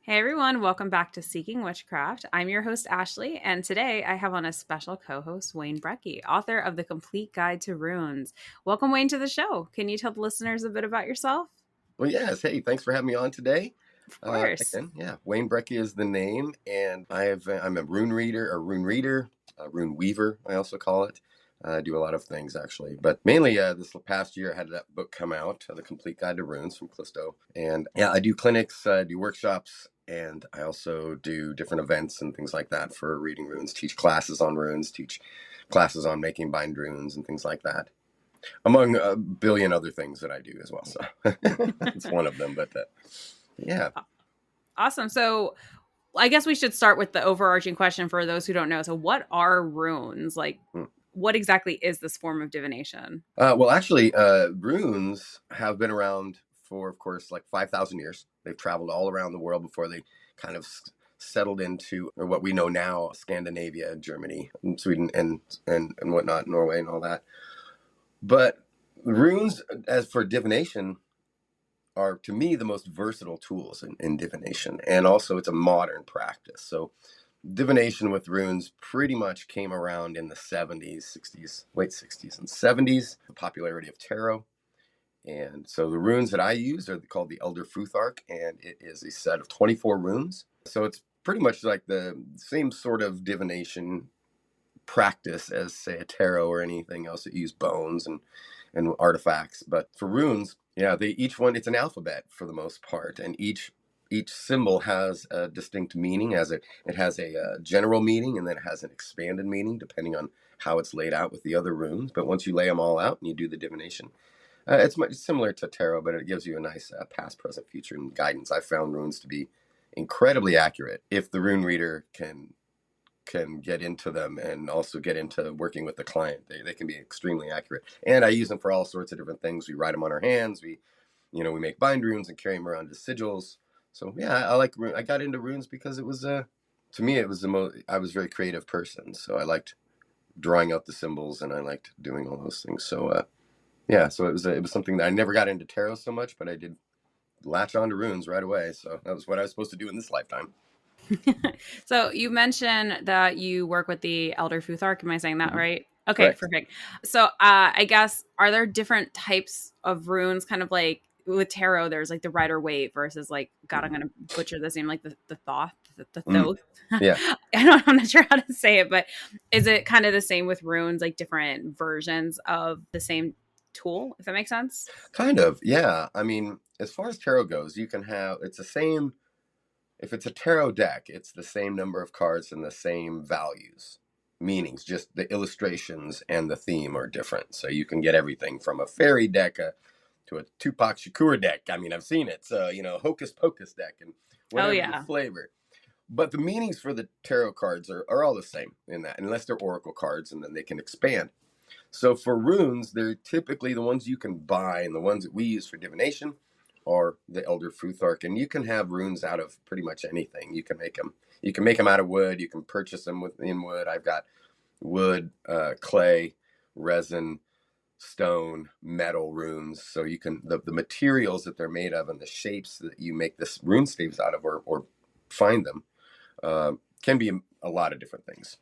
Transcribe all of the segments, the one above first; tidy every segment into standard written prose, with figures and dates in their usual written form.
Hey everyone, welcome back to Seeking Witchcraft. I'm your host, Ashley, and today I have on a special co host, Wayne Brekke, author of The Complete Guide to Runes. Welcome, Wayne, to the show. Can you tell the listeners a bit about yourself? Well, yes. Hey, thanks for having me on today. Of course. Again, yeah, Wayne Brekke is the name, and I'm a rune reader, a rune weaver. I also call it. I do a lot of things actually, but mainly this past year I had that book come out, The Complete Guide to Runes from Callisto, and yeah, I do clinics, do workshops, and I also do different events and things like that for reading runes. Teach classes on runes, teach classes on making bind runes and things like that among a billion other things that I do as well. So it's one of them, but yeah. Awesome. So I guess we should start with the overarching question for those who don't know. So, what are runes? Like, Hmm. what exactly is this form of divination? Well, actually, runes have been around for, of course, like 5,000 years. They've traveled all around the world before they kind of settled into what we know now, Scandinavia, Germany, and Sweden, and whatnot, Norway, and all that. But runes, as for divination, are to me the most versatile tools in divination, and also it's a modern practice. So divination with runes pretty much came around in the 70s, 60s, late 60s and 70s, the popularity of tarot. And so the runes that I use are called the Elder Futhark, and it is a set of 24 runes. So it's pretty much like the same sort of divination practice as, say, a tarot or anything else that use bones and artifacts. But for runes, yeah, they each one, it's an alphabet for the most part, and each symbol has a distinct meaning. It has a general meaning, and then it has an expanded meaning depending on how it's laid out with the other runes. But once you lay them all out and you do the divination, it's much similar to tarot, but it gives you a nice past, present, future, and guidance. I found runes to be incredibly accurate if the rune reader can get into them and also get into working with the client. They can be extremely accurate. And I use them for all sorts of different things. We write them on our hands. We make bind runes and carry them around as sigils. So yeah, I got into runes because it was to me it was the most. I was a very creative person, so I liked drawing out the symbols and I liked doing all those things. So yeah, so it was something that I never got into tarot so much, but I did latch on to runes right away. So that was what I was supposed to do in this lifetime. So you mentioned that you work with the Elder Futhark. Am I saying that Mhm. right? Okay, Correct. perfect. So I guess are there different types of runes, kind of like with tarot? There's like the Rider Waite versus like God, I'm Mhm. gonna butcher this name, like the Thoth, the Mm. Thoth. Yeah. I'm not sure how to say it, but is it kind of the same with runes, like different versions of the same tool? If that makes sense. Kind of, yeah. I mean, as far as tarot goes, you can have it's the same. If it's a tarot deck, it's the same number of cards and the same values, meanings. Just the illustrations and the theme are different. So you can get everything from a fairy deck to a Tupac Shakur deck. I mean, I've seen it. So Hocus Pocus deck and Oh whatever the yeah. flavor. But the meanings for the tarot cards are all the same in that, unless they're oracle cards, and then they can expand. So for runes, they're typically the ones you can buy, and the ones that we use for divination are the Elder Futhark. And you can have runes out of pretty much anything. You can make them. You can make them out of wood. You can purchase them in wood. I've got wood, clay, resin, stone, metal runes. So you can the materials that they're made of and the shapes that you make this rune staves out of, or find them, can be a lot of different things.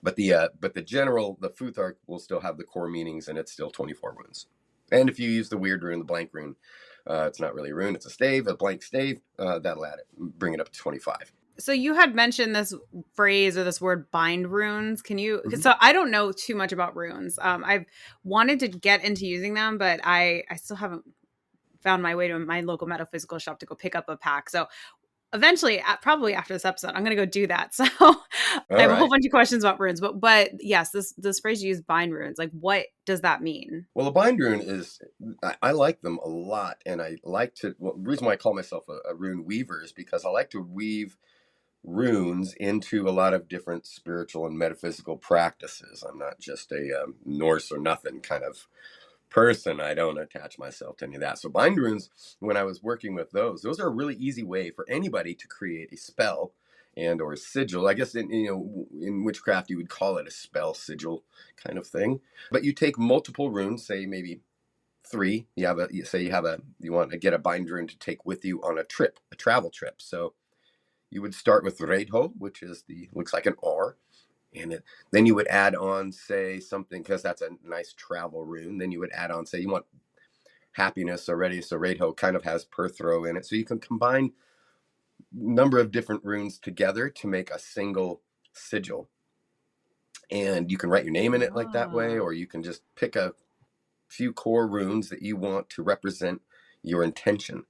But the general, the Futhark will still have the core meanings, and it's still 24 runes. And if you use the weird rune, the blank rune, it's not really a rune; it's a stave, a blank stave. That'll add it, bring it up to 25. So you had mentioned this phrase or this word bind runes. Can you, Mhm. so I don't know too much about runes. I've wanted to get into using them, but I still haven't found my way to my local metaphysical shop to go pick up a pack. So eventually, probably after this episode, I'm going to go do that. So I All have a whole right. bunch of questions about runes, but yes, this phrase you use, bind runes, like what does that mean? Well, a bind rune is, I like them a lot, and I like to. Well, the reason why I call myself a rune weaver is because I like to weave runes into a lot of different spiritual and metaphysical practices. I'm not just a Norse or nothing kind of person. I don't attach myself to any of that. So bind runes, when I was working with those are a really easy way for anybody to create a spell and or a sigil. I guess in witchcraft you would call it a spell sigil kind of thing. But you take multiple runes, say maybe three. You say you want to get a binder in to take with you on a trip, a travel trip. So you would start with Redho, which is looks like an R, and then you would add on, say, something, because that's a nice travel rune. Then you would add on, say, you want happiness already, so Redho kind of has Perthro in it, so you can combine number of different runes together to make a single sigil, and you can write your name in it like that way, Oh. or you can just pick a few core runes that you want to represent your intention.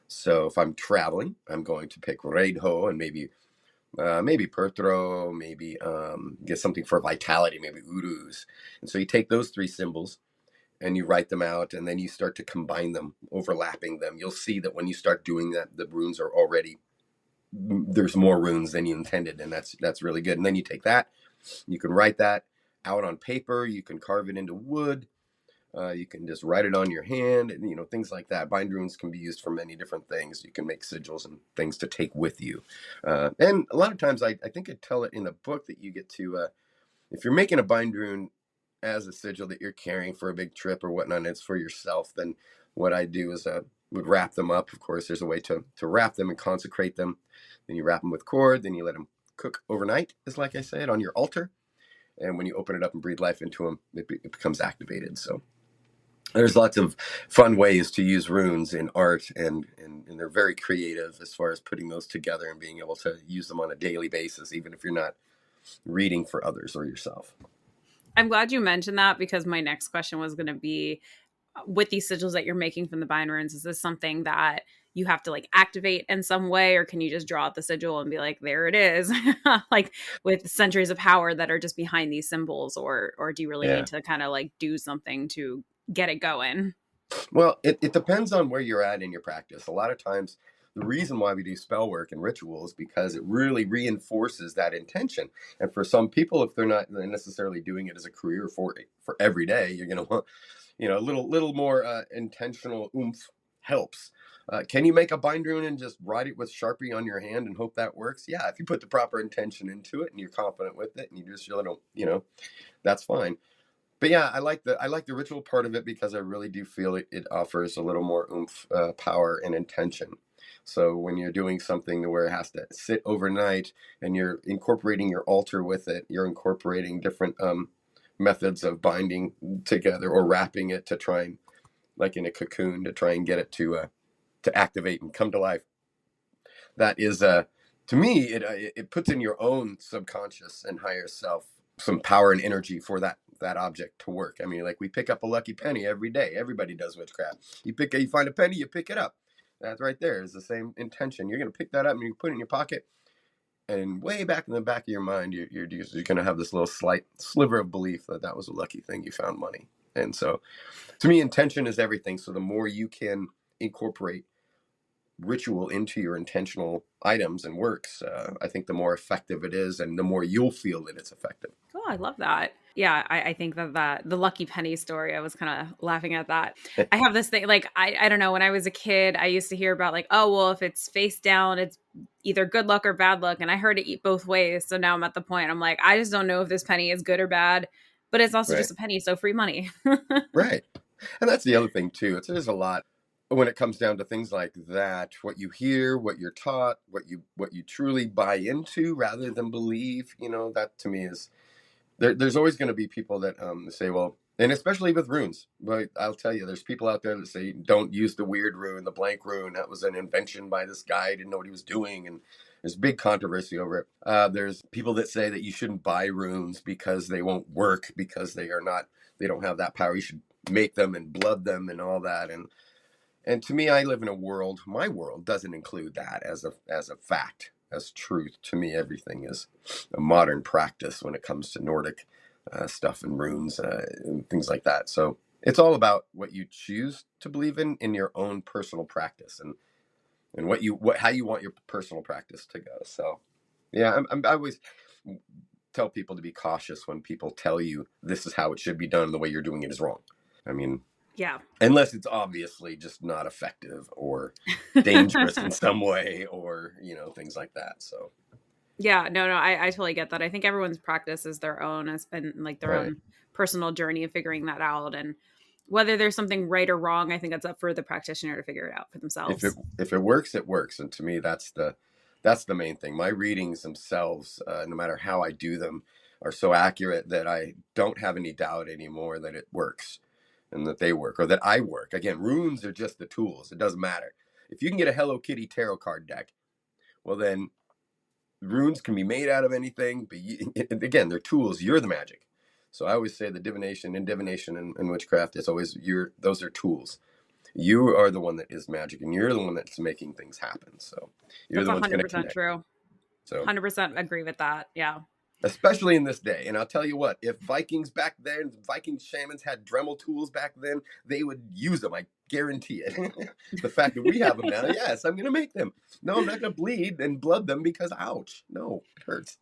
So if I'm traveling, I'm going to pick Redho, and maybe Perthro, maybe get something for vitality, maybe Uruz. And so you take those three symbols and you write them out, and then you start to combine them, overlapping them. You'll see that when you start doing that, the runes are already, there's more runes than you intended, and that's really good. And then you take that, you can write that out on paper, you can carve it into wood, you can just write it on your hand, and things like that. Bind runes can be used for many different things. You can make sigils and things to take with you. And a lot of times, I think I tell it in the book that you get to, if you're making a bind rune as a sigil that you're carrying for a big trip or whatnot, and it's for yourself, then what I do is would wrap them up. Of course, there's a way to wrap them and consecrate them. Then you wrap them with cord, then you let them cook overnight, is like I said, on your altar. And when you open it up and breathe life into them, it becomes activated. So there's lots of fun ways to use runes in art, and they're very creative as far as putting those together and being able to use them on a daily basis, even if you're not reading for others or yourself. I'm glad you mentioned that, because my next question was going to be, with these sigils that you're making from the bind runes, is this something that you have to like activate in some way, or can you just draw out the sigil and be like, there it is, like with centuries of power that are just behind these symbols, or do you really Yeah. need to kind of like do something to get it going? Well, it depends on where you're at in your practice. A lot of times, the reason why we do spell work and ritual is because it really reinforces that intention. And for some people, if they're not necessarily doing it as a career for every day, you're going to want, a little more intentional oomph helps. Can you make a bind rune and just write it with Sharpie on your hand and hope that works? Yeah, if you put the proper intention into it and you're confident with it and you just that's fine. But yeah, I like the ritual part of it because I really do feel it offers a little more oomph, power, and intention. So when you're doing something to where it has to sit overnight and you're incorporating your altar with it, you're incorporating different methods of binding together or wrapping it to try and, like in a cocoon, to try and get it to activate and come to life. That is to me, it puts in your own subconscious and higher self some power and energy for that object to work. I mean, like, we pick up a lucky penny every day. Everybody does witchcraft. You find a penny, you pick it up. That's right there is the same intention. You're going to pick that up and you put it in your pocket, and way back in the back of your mind, you're going to have this little slight sliver of belief that that was a lucky thing, you found money. And so, to me, intention is everything. So the more you can incorporate ritual into your intentional items and works, I think the more effective it is, and the more you'll feel that it's effective. Oh, I love that. Yeah, I think that the lucky penny story, I was kind of laughing at that. I have this thing, like, I don't know, when I was a kid, I used to hear about like, oh, well, if it's face down, it's either good luck or bad luck. And I heard it eat both ways. So now I'm at the point, I'm like, I just don't know if this penny is good or bad, but it's also Right. just a penny, so free money. Right. And that's the other thing too. There's a lot when it comes down to things like that. What you hear, what you're taught, what you truly buy into rather than believe. That to me is there's always going to be people that say, well, and especially with runes. But I'll tell you, there's people out there that say, don't use the weird rune, the blank rune. That was an invention by this guy. He didn't know what he was doing, and there's big controversy over it. There's people that say that you shouldn't buy runes because they won't work, because they don't have that power. You should make them and blood them and all that. And to me, I live in a world. My world doesn't include that as a fact, as truth. To me, everything is a modern practice when it comes to Nordic stuff and runes and things like that. So it's all about what you choose to believe in your own personal practice, and how you want your personal practice to go. So yeah, I always tell people to be cautious when people tell you this is how it should be done and the way you're doing it is wrong. I mean, Yeah. unless it's obviously just not effective or dangerous in some way, or things like that. So Yeah, no, I totally get that. I think everyone's practice is their own, and like their right. own personal journey of figuring that out. And whether there's something right or wrong, I think that's up for the practitioner to figure it out for themselves. If it works, it works, and to me, that's the main thing. My readings themselves, no matter how I do them, are so accurate that I don't have any doubt anymore that it works and that they work or that I work. Again, runes are just the tools. It doesn't matter. If you can get a Hello Kitty tarot card deck, well then runes can be made out of anything. But again, they're tools. You're the magic. So I always say the divination and witchcraft is always those are tools. You are the one that is magic, and you're the one that's making things happen. So you're That's the one's going to 100% connect. true. So 100% agree with that. Yeah. especially in this day, and I'll tell you what, if Vikings back then, Viking shamans had Dremel tools back then, they would use them. I guarantee it. The fact that we have them now, yes, I'm going to make them. No, I'm not going to bleed and blood them because ouch. No, it hurts.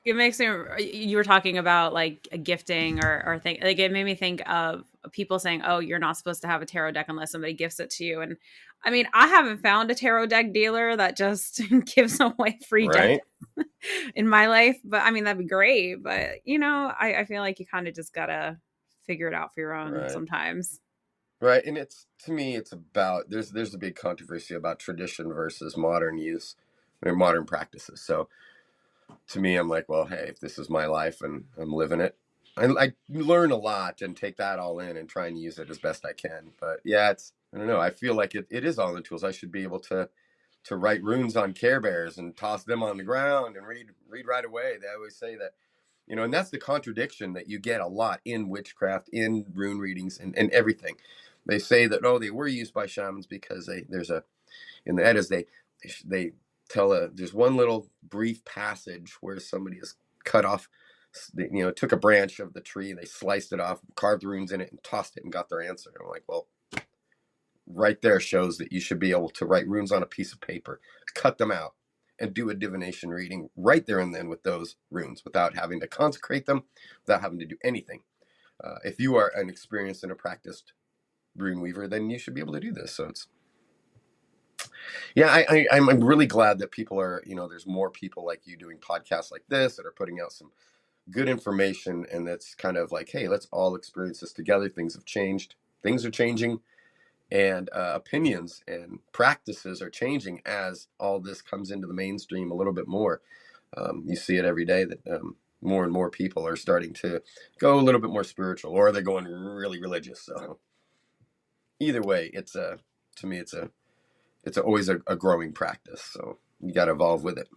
It makes me, you were talking about like a gifting or thing, like it made me think of people saying, oh, you're not supposed to have a tarot deck unless somebody gifts it to you. And I mean, I haven't found a tarot deck dealer that just gives away free decks Right, in my life, but I mean, that'd be great. But I feel like you kind of just gotta figure it out for your own right. sometimes. Right, and it's to me, it's about there's a big controversy about tradition versus modern use or modern practices. So to me, I'm like, well, hey, if this is my life and I'm living it, I learn a lot and take that all in and try and use it as best I can. But yeah, I don't know. I feel like it is all in the tools. I should be able to write runes on Care Bears and toss them on the ground and read right away. They always say that, and that's the contradiction that you get a lot in witchcraft, in rune readings, and everything. They say that they were used by shamans because there's a in the Eddas they tell there's one little brief passage where somebody is cut off, took a branch of the tree, they sliced it off, carved runes in it, and tossed it and got their answer. I'm like, well, right there shows that you should be able to write runes on a piece of paper, cut them out, and do a divination reading right there and then with those runes without having to consecrate them, without having to do anything. If you are an experienced and a practiced rune weaver, then you should be able to do this. So it's yeah, I'm really glad that people are, there's more people like you doing podcasts like this that are putting out some good information, and that's kind of like, hey, let's all experience this together. Things have changed, things are changing, and opinions and practices are changing as all this comes into the mainstream a little bit more. You see it every day that more and more people are starting to go a little bit more spiritual, or they're going really religious. So either way, to me, it's always a growing practice. So you got to evolve with it.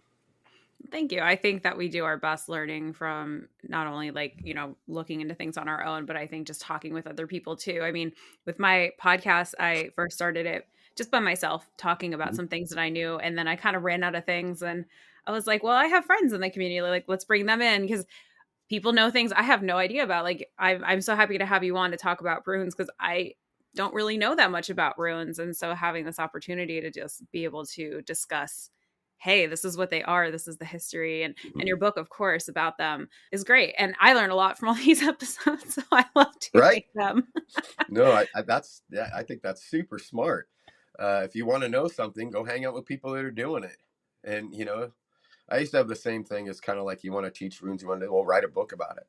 Thank you. I think that we do our best learning from not only like, looking into things on our own, but I think just talking with other people too. I mean, with my podcast, I first started it just by myself, talking about Mhm. some things that I knew. And then I kind of ran out of things. And I was like, well, I have friends in the community. Like, let's bring them in because people know things I have no idea about. Like, I'm so happy to have you on to talk about runes because I don't really know that much about runes. And so having this opportunity to just be able to discuss, hey, this is what they are, this is the history, and your book, of course, about them is great. And I learn a lot from all these episodes, so I love to Right? make them. No, I think that's super smart. If you want to know something, go hang out with people that are doing it. And I used to have the same thing. It's kind of like you want to teach runes, you want to write a book about it.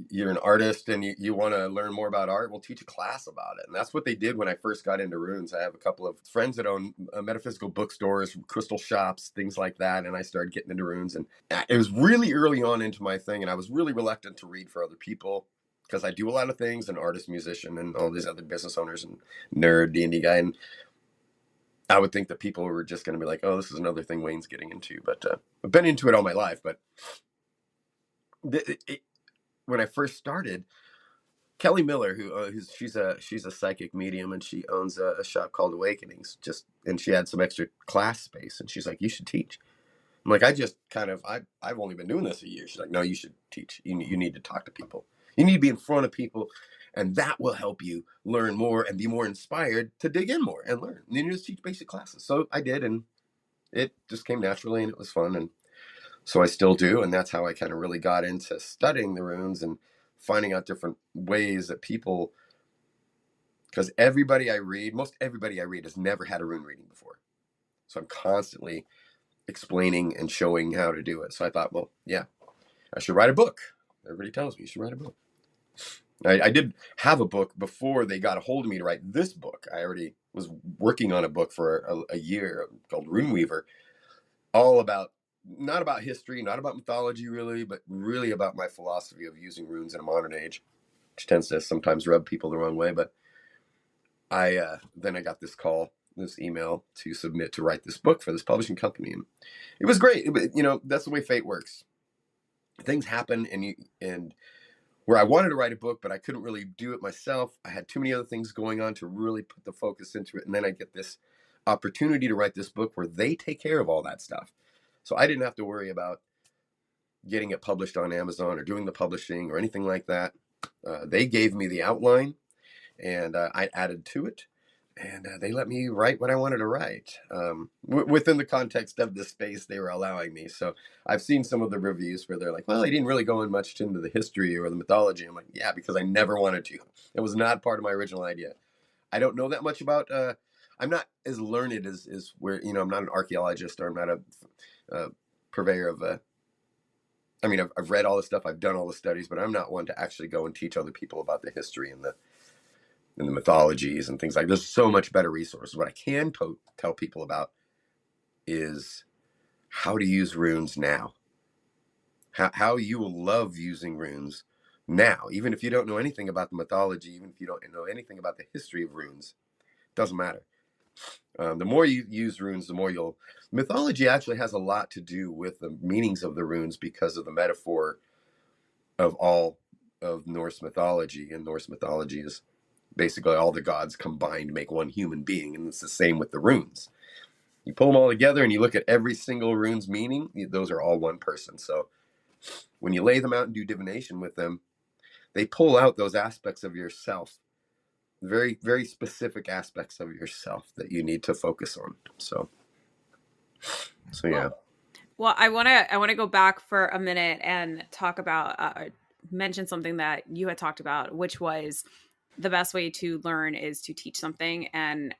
You're an artist and you want to learn more about art, we'll teach a class about it. And that's what they did when I first got into runes. I have a couple of friends that own metaphysical bookstores, crystal shops, things like that. And I started getting into runes, and it was really early on into my thing. And I was really reluctant to read for other people because I do a lot of things, an artist, musician, and all these other business owners and nerd D&D guy. And I would think that people were just going to be like, oh, this is another thing Wayne's getting into. But I've been into it all my life. But when I first started, Kelly Miller, she's a psychic medium, and she owns a shop called Awakenings. And she had some extra class space, and she's like, "You should teach." I'm like, I've only been doing this a year. She's like, "No, you should teach. You need to talk to people. You need to be in front of people, and that will help you learn more and be more inspired to dig in more and learn. And then you just teach basic classes." So I did, and it just came naturally, and it was fun, and so I still do, and that's how I kind of really got into studying the runes and finding out different ways that people, because most everybody I read has never had a rune reading before. So I'm constantly explaining and showing how to do it. So I thought, well, yeah, I should write a book. Everybody tells me you should write a book. I did have a book before they got a hold of me to write this book. I already was working on a book for a year called Runeweaver, all about, not about history, not about mythology really, but really about my philosophy of using runes in a modern age, which tends to sometimes rub people the wrong way. But then I got this call, this email to submit to write this book for this publishing company, and it was great. That's the way fate works. Things happen, and where I wanted to write a book, but I couldn't really do it myself. I had too many other things going on to really put the focus into it. And then I get this opportunity to write this book where they take care of all that stuff. So I didn't have to worry about getting it published on Amazon or doing the publishing or anything like that. They gave me the outline, and I added to it. And they let me write what I wanted to write within the context of the space they were allowing me. So I've seen some of the reviews where they're like, well, he didn't really go in much into the history or the mythology. I'm like, yeah, because I never wanted to. It was not part of my original idea. I don't know that much about, I'm not as learned as where, I'm not an archaeologist, or I'm not a purveyor of, I mean, I've read all this stuff. I've done all the studies, but I'm not one to actually go and teach other people about the history and the mythologies and things like. There's so much better resources. What I can tell people about is how to use runes now. How you will love using runes now, even if you don't know anything about the mythology, even if you don't know anything about the history of runes. Doesn't matter. The more you use runes, the more you'll. Mythology actually has a lot to do with the meanings of the runes because of the metaphor of all of Norse mythology, and Norse mythology is basically all the gods combined make one human being, and it's the same with the runes. You pull them all together and you look at every single rune's meaning, those are all one person. So when you lay them out and do divination with them, they pull out those aspects of yourself, very, very specific aspects of yourself that you need to focus on. So yeah. Well, I want to go back for a minute and talk about mention something that you had talked about, which was the best way to learn is to teach something, and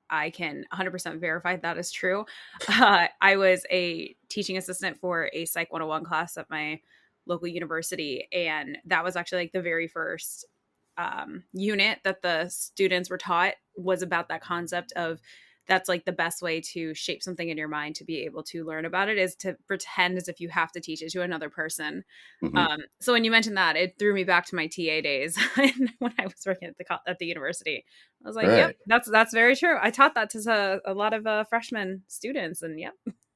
I can 100% verify that is true. I was a teaching assistant for a Psych 101 class at my local university, and that was actually like the very first unit that the students were taught was about that concept of that's like the best way to shape something in your mind to be able to learn about it is to pretend as if you have to teach it to another person. Mm-hmm. So when you mentioned that, it threw me back to my TA days when I was working at the university. I was like, "Yep, Right. that's very true." I taught that to a lot of freshman students, and yep,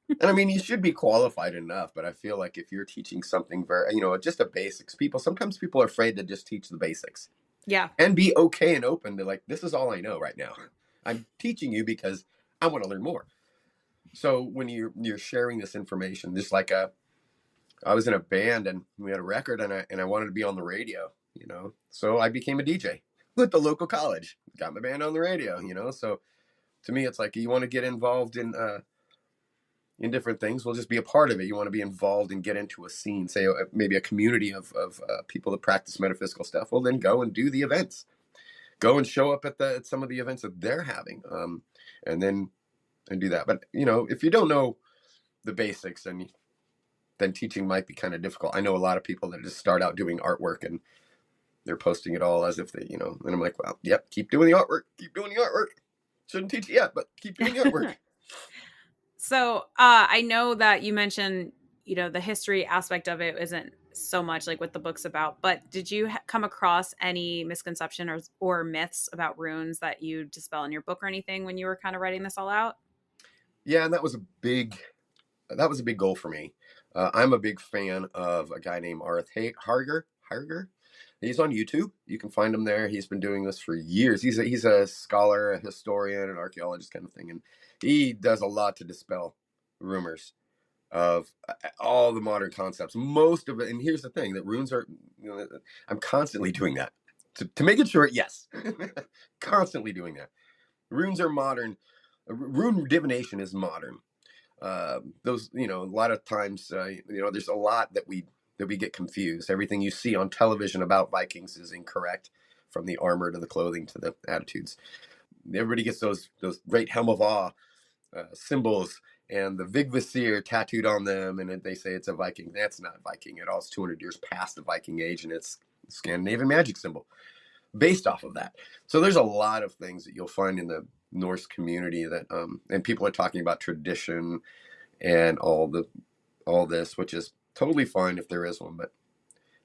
And I mean, you should be qualified enough, but I feel like if you're teaching something very, just a basics, sometimes people are afraid to just teach the basics yeah, and be okay and open to, like, this is all I know right now. I'm teaching you because I want to learn more. So when you're sharing this information, just like I was in a band and we had a record, and I wanted to be on the radio, so I became a DJ with the local college, got my band on the radio, So to me, it's like you want to get involved in different things. Well, just be a part of it. You want to be involved and get into a scene, say maybe a community of people that practice metaphysical stuff. Well, then go and do the events. Go and show up at some of the events that they're having, and then and do that. But if you don't know the basics, then teaching might be kind of difficult. I know a lot of people that just start out doing artwork and they're posting it all as if they, and I'm like, well, yep, keep doing the artwork, keep doing the artwork. Shouldn't teach it yet, but keep doing the artwork. So I know that you mentioned, the history aspect of it isn't so much like what the book's about, but did you come across any misconception or myths about runes that you dispel in your book or anything when you were kind of writing this all out? Yeah, and that was a big goal for me. I'm a big fan of a guy named Arth Harger. Harger. He's on YouTube. You can find him there. He's been doing this for years. He's a scholar, a historian, an archaeologist kind of thing, and he does a lot to dispel rumors of all the modern concepts. Most of it, and here's the thing: that runes are. I'm constantly doing that to make it short. Yes, constantly doing that. Runes are modern. Rune divination is modern. Those, a lot of times, there's a lot that we get confused. Everything you see on television about Vikings is incorrect, from the armor to the clothing to the attitudes. Everybody gets those great helm of awe symbols and the Vigvasir tattooed on them, and they say it's a Viking. That's not Viking at all. It's 200 years past the Viking age, and it's Scandinavian magic symbol based off of that. So there's a lot of things that you'll find in the Norse community that, and people are talking about tradition and all this, which is totally fine if there is one, but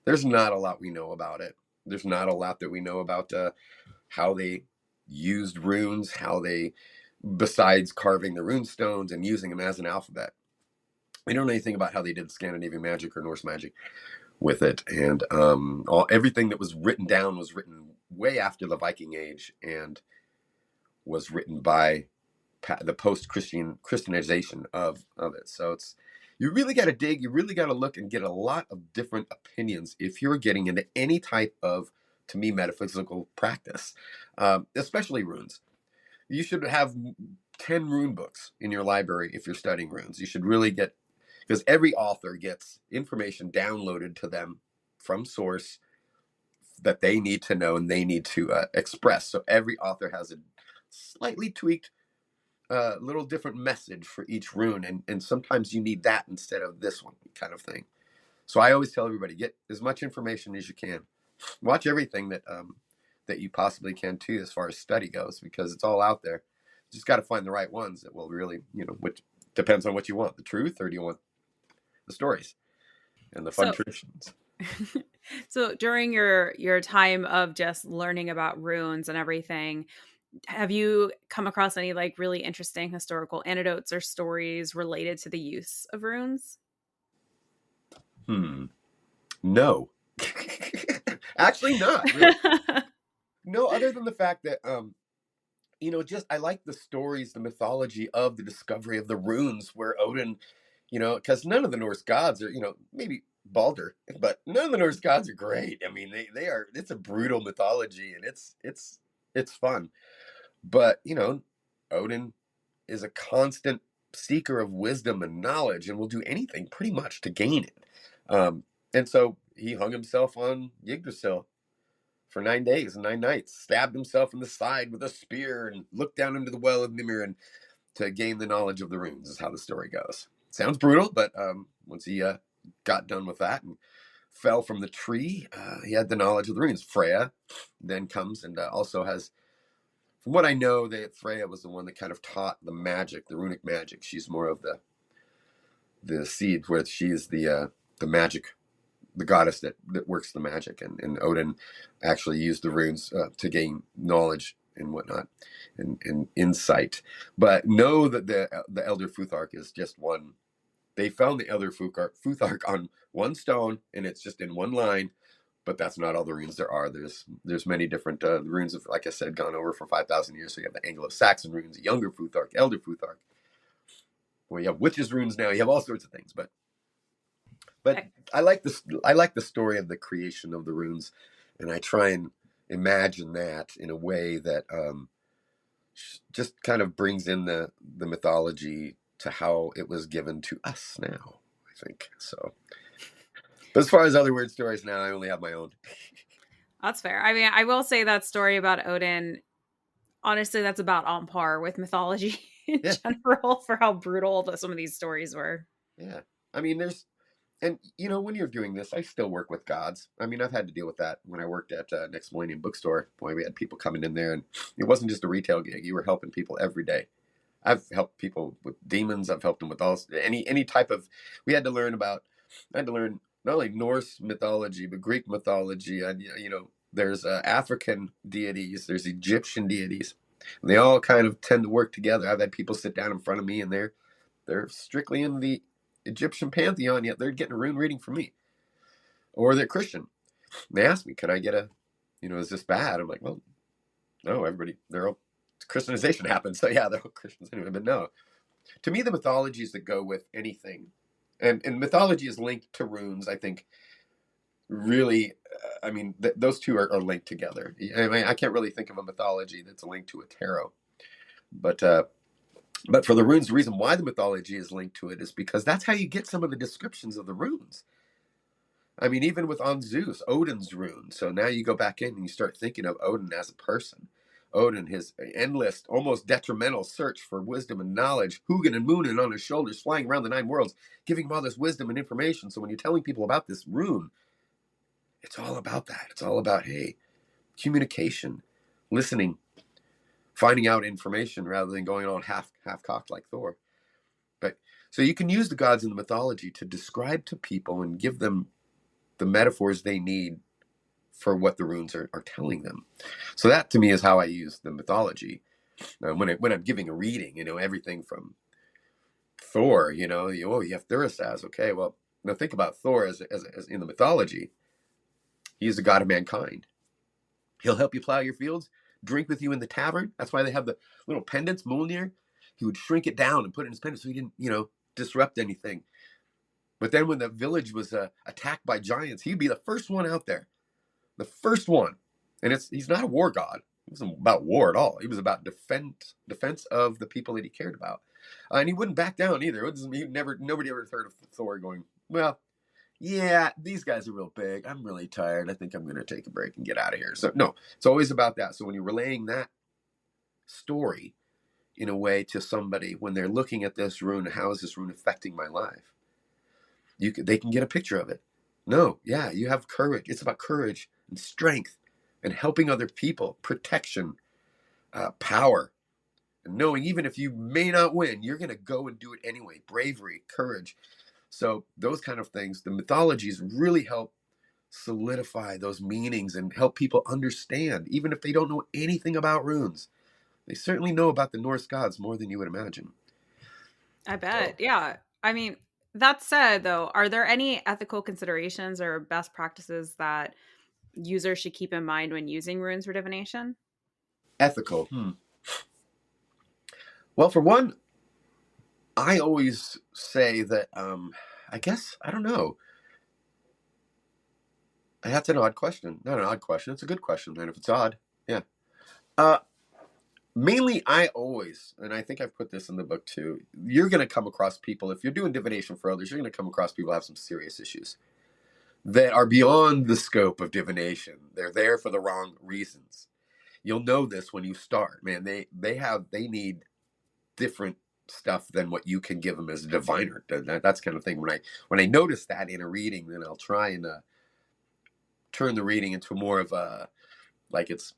there's not a lot we know about it. There's not a lot that we know about how they used runes, how they, besides carving the rune stones and using them as an alphabet. We don't know anything about how they did Scandinavian magic or Norse magic with it, and everything that was written down was written way after the Viking Age and was written by the Christianization of it. So it's, you really got to dig, you really got to look and get a lot of different opinions if you're getting into any type of, to me, metaphysical practice, especially runes. You should have 10 rune books in your library if you're studying runes. You should really get, because every author gets information downloaded to them from source that they need to know and they need to express. So every author has a slightly tweaked, little different message for each rune, and sometimes you need that instead of this one, kind of thing. So I always tell everybody, get as much information as you can. Watch everything that you possibly can too, as far as study goes, because it's all out there. You just got to find the right ones that will really, which depends on what you want, the truth, or do you want the stories and the fun So traditions. so during your time of just learning about runes and everything, have you come across any like really interesting historical anecdotes or stories related to the use of runes? No. Actually not really. No, other than the fact that just I like the stories, the mythology of the discovery of the runes, where Odin, because none of the Norse gods are, maybe Balder, but none of the Norse gods are great. I mean, they are. It's a brutal mythology, and it's fun. But Odin is a constant seeker of wisdom and knowledge, and will do anything pretty much to gain it. And so he hung himself on Yggdrasil for 9 days and 9 nights, stabbed himself in the side with a spear, and looked down into the well of Mimir, and to gain the knowledge of the runes, is how the story goes. Sounds brutal, but once he got done with that and fell from the tree, he had the knowledge of the runes. Freya then comes and also has, from what I know, that Freya was the one that kind of taught the magic, the runic magic. She's more of the seed, where she's the magic, the goddess that works the magic, and Odin actually used the runes to gain knowledge and whatnot, and insight. But know that the Elder Futhark is just one. They found the Elder Futhark on one stone, and it's just in one line. But that's not all the runes there are. There's many different runes have, like I said, gone over for 5,000 years. So you have the Anglo-Saxon runes, the Younger Futhark, Elder Futhark. Well, you have witches runes now. You have all sorts of things, but I like this. I like the story of the creation of the runes, and I try and imagine that in a way that just kind of brings in the mythology to how it was given to us now, I think. So, but as far as other weird stories now, I only have my own. That's fair. I mean, I will say that story about Odin, honestly, that's about on par with mythology in Yeah, general for how brutal some of these stories were. yeah. I mean, and when you're doing this, I still work with gods. I mean, I've had to deal with that when I worked at Next Millennium Bookstore. Boy, we had people coming in there, and it wasn't just a retail gig. You were helping people every day. I've helped people with demons. I've helped them with any type of. We had to learn about. I had to learn not only Norse mythology but Greek mythology. And there's African deities. There's Egyptian deities. And they all kind of tend to work together. I've had people sit down in front of me, and they're strictly in the Egyptian pantheon, yet they're getting a rune reading from me, or they're Christian. And they ask me, "Can I get is this bad?" I'm like, "Well, no. Everybody, they're all Christianization happens, so yeah, they're all Christians anyway." But no, to me, the mythologies that go with anything, and mythology is linked to runes. I think really, I mean, those two are linked together. I mean, I can't really think of a mythology that's linked to a tarot, but for the runes, the reason why the mythology is linked to it is because that's how you get some of the descriptions of the runes. I mean, even with on Zeus, Odin's rune. So now you go back in and you start thinking of Odin as a person. Odin, his endless, almost detrimental search for wisdom and knowledge, Hugin and Munin on his shoulders, flying around the nine worlds, giving him all this wisdom and information. So when you're telling people about this rune, It's all about that. It's all about, hey, communication, listening, finding out information rather than going on half cocked like Thor. But so you can use the gods in the mythology to describe to people and give them the metaphors they need for what the runes are telling them. So that to me is how I use the mythology. When I'm giving a reading, everything from Thor, you have Thurisaz. Okay, well, now think about Thor as in the mythology. He's the god of mankind. He'll help you plow your fields, drink with you in the tavern. That's why they have the little pendants, Mjolnir. He would shrink it down and put it in his pendant so he didn't, disrupt anything. But then when the village was attacked by giants, he'd be the first one out there, the first one. And he's not a war god. It wasn't about war at all. He was about defense of the people that he cared about, and he wouldn't back down either. Nobody ever heard of Thor going, well, yeah, these guys are real big. I'm really tired. I think I'm going to take a break and get out of here. So no, it's always about that. So when you're relaying that story in a way to somebody when they're looking at this rune, how is this rune affecting my life? They can get a picture of it. No, yeah, you have courage. It's about courage and strength and helping other people, protection, power, and knowing even if you may not win, you're going to go and do it anyway. Bravery, courage. So those kind of things, the mythologies really help solidify those meanings and help people understand, even if they don't know anything about runes. They certainly know about the Norse gods more than you would imagine. I bet. So Yeah. I mean, that said, though, are there any ethical considerations or best practices that users should keep in mind when using runes for divination? ethical. Well, for one, I always say that, I guess, I don't know. That's an odd question. Not an odd question. It's a good question. And if it's odd, yeah. Uh, Mainly, I always, and I think I've put this in the book too, you're going to come across people, if you're doing divination for others, you're going to come across people who have some serious issues that are beyond the scope of divination. They're there for the wrong reasons. You'll know this when you start, man. They need different stuff than what you can give them as a diviner. That's kind of thing. When I notice that in a reading, then I'll try and turn the reading into more of a, like it's,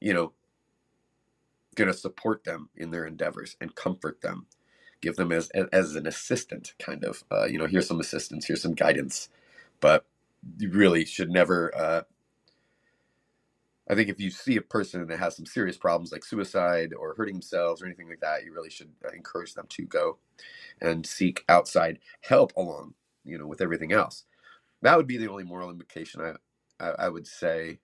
you know, going to support them in their endeavors and comfort them, give them as an assistant, kind of. Here's some assistance, here's some guidance, but you really should never. I think if you see a person that has some serious problems like suicide or hurting themselves or anything like that, you really should encourage them to go and seek outside help along, with everything else. That would be the only moral implication I would say.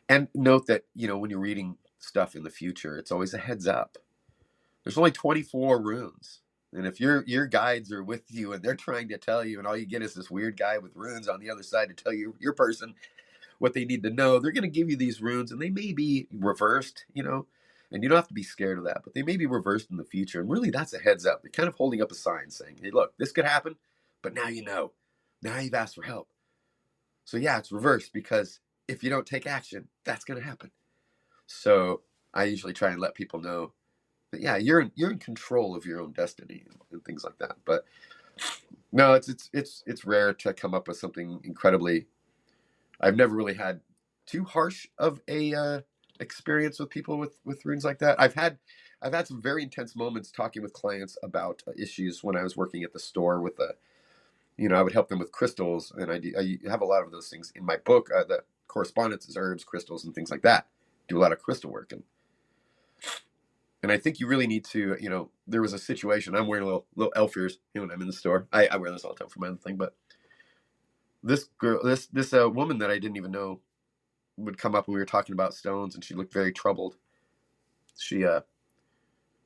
And note that, when you're reading stuff in the future, it's always a heads up. There's only 24 runes. And if your guides are with you and they're trying to tell you, and all you get is this weird guy with runes on the other side to tell you, your person, what they need to know, they're going to give you these runes and they may be reversed, and you don't have to be scared of that, but they may be reversed in the future. And really, that's a heads up. They're kind of holding up a sign saying, hey, look, this could happen, but now you know. Now you've asked for help. So yeah, it's reversed because if you don't take action, that's going to happen. So I usually try and let people know that yeah, you're in control of your own destiny and things like that. But no, it's rare to come up with something incredibly. I've never really had too harsh of a experience with people with runes like that. I've had some very intense moments talking with clients about issues when I was working at the store with the I would help them with crystals, and I have a lot of those things in my book. The correspondence is herbs, crystals, and things like that. Do a lot of crystal work, and I think you really need to. There was a situation. I'm wearing little elf ears. When I'm in the store, I wear this all the time for my own thing. But this girl, this woman that I didn't even know would come up when we were talking about stones, and she looked very troubled. She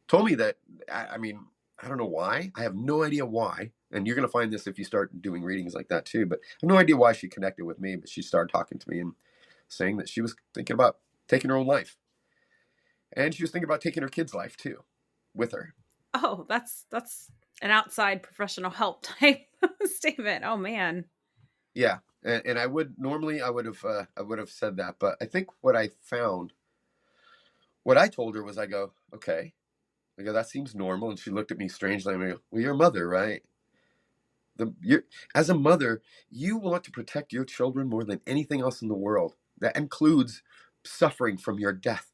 told me that. I mean, I don't know why. I have no idea why. And you're going to find this if you start doing readings like that too. But I have no idea why she connected with me. But she started talking to me and saying that she was thinking about taking her own life. And she was thinking about taking her kid's life too with her. Oh, that's an outside professional help type statement. Oh man. Yeah. And I would have said that. But I think what I told her was, I go, okay. I go, that seems normal. And she looked at me strangely. And I go, well, you're a mother, right? you're, as a mother, you want to protect your children more than anything else in the world. That includes suffering from your death.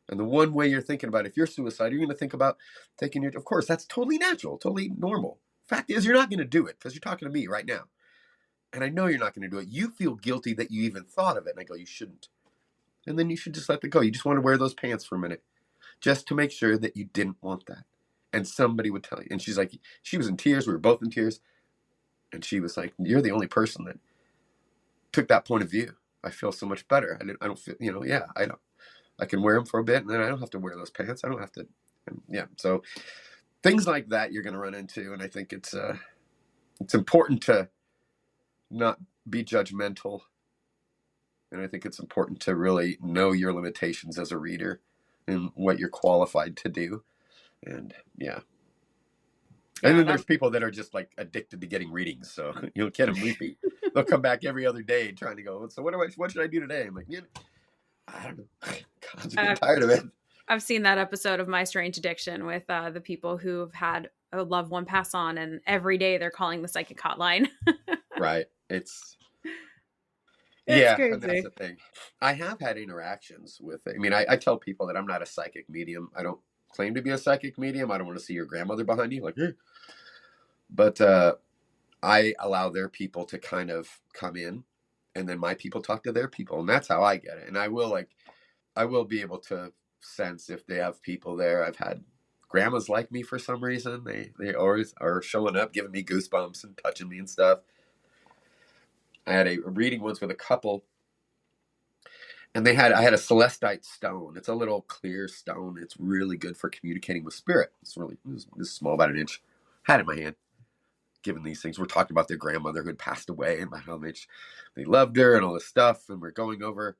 And the one way you're thinking about, if you're suicide, you're going to think about taking your, of course, that's totally natural, totally normal. Fact is, you're not going to do it because you're talking to me right now. And I know you're not going to do it. You feel guilty that you even thought of it. And I go, you shouldn't. And then you should just let it go. You just want to wear those pants for a minute just to make sure that you didn't want that. And somebody would tell you. And she's like, she was in tears. We were both in tears. And she was like, you're the only person that took that point of view. I feel so much better. I don't feel, yeah, I don't. I can wear them for a bit, and then I don't have to wear those pants. I don't have to, yeah. So things like that you're going to run into, and I think it's important to not be judgmental, and I think it's important to really know your limitations as a reader and what you're qualified to do, and yeah. And Yeah, then there's people that are just like addicted to getting readings, so you'll get them repeat. They'll come back every other day trying to go, so what should I do today? I'm like, yeah, I don't know. God, I'm getting tired of it. I've seen that episode of My Strange Addiction with the people who've had a loved one pass on, and every day they're calling the psychic hotline. Right. It's It's yeah, and that's crazy. the thing. I have had interactions with it. I mean, I tell people that I'm not a psychic medium. I don't claim to be a psychic medium. I don't want to see your grandmother behind you, like, eh. But I allow their people to kind of come in, and then my people talk to their people, and that's how I get it. And I will be able to sense if they have people there. I've had grandmas like me for some reason. They always are showing up, giving me goosebumps and touching me and stuff. I had a reading once with a couple, and I had a celestite stone. It's a little clear stone. It's really good for communicating with spirit. It was small, about an inch. Had it in my hand. Given these things, we're talking about their grandmother who had passed away and how much they loved her and all this stuff, and we're going over,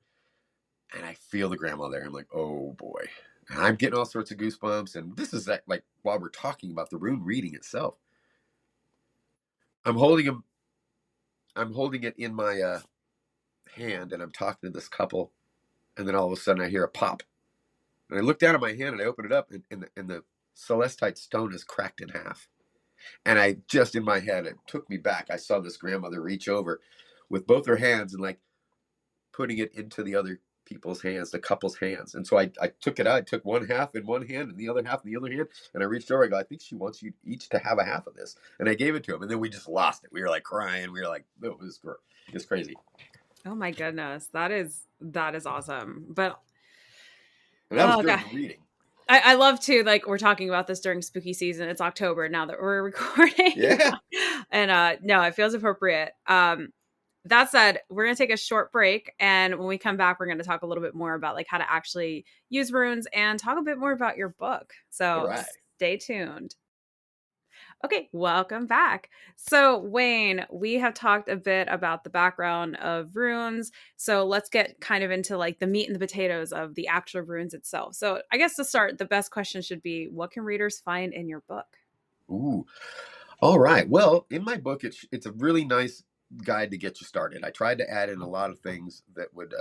and I feel the grandma there. I'm like, oh boy. And I'm getting all sorts of goosebumps, and this is that, like, while we're talking about the rune reading itself. I'm holding him. I'm holding it in my hand, and I'm talking to this couple, and then all of a sudden I hear a pop, and I look down at my hand and I open it up, and the celestite stone is cracked in half. And I just, in my head, it took me back. I saw this grandmother reach over with both her hands and like putting it into the other people's hands, the couple's hands. And so I took it out. I took one half in one hand and the other half in the other hand. And I reached over. I go, I think she wants you each to have a half of this. And I gave it to him. And then we just lost it. We were like crying. We were like, it was crazy. Oh my goodness, that is awesome. But And that was oh during god, the reading. I love to, like, we're talking about this during spooky season. It's October now that we're recording, Yeah. and no, it feels appropriate. That said, we're gonna take a short break, and when we come back, we're gonna talk a little bit more about like how to actually use runes and talk a bit more about your book. All So right. stay tuned. Okay, welcome back. So, Wayne, we have talked a bit about the background of runes. So, let's get kind of into like the meat and the potatoes of the actual runes itself. So, I guess to start, the best question should be, what can readers find in your book? Ooh. All right. Well, in my book, it's a really nice guide to get you started. I tried to add in a lot of things that would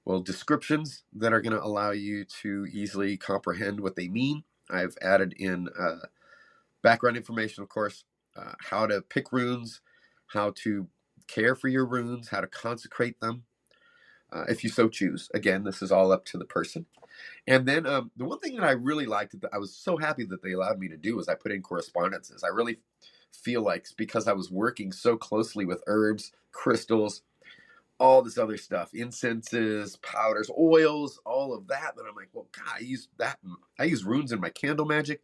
well, descriptions that are going to allow you to easily comprehend what they mean. I've added in background information, of course, how to pick runes, how to care for your runes, how to consecrate them, if you so choose. Again, this is all up to the person. And then the one thing that I really liked, that I was so happy that they allowed me to do, is I put in correspondences. I really feel like, because I was working so closely with herbs, crystals, all this other stuff, incenses, powders, oils, all of that. Then I'm like, well, God, I use that. I use runes in my candle magic.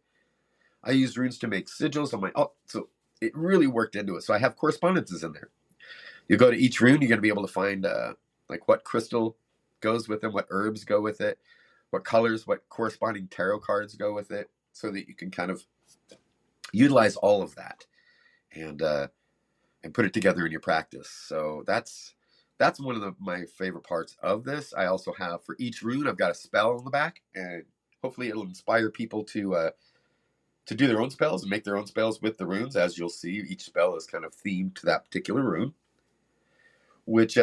I use runes to make sigils. I'm like, oh, so it really worked into it. So I have correspondences in there. You go to each rune, you're going to be able to find like what crystal goes with them, what herbs go with it, what colors, what corresponding tarot cards go with it, so that you can kind of utilize all of that and put it together in your practice. So that's one of my favorite parts of this. I also have, for each rune, I've got a spell on the back, and hopefully it'll inspire people to do their own spells and make their own spells with the runes. As you'll see, each spell is kind of themed to that particular rune, which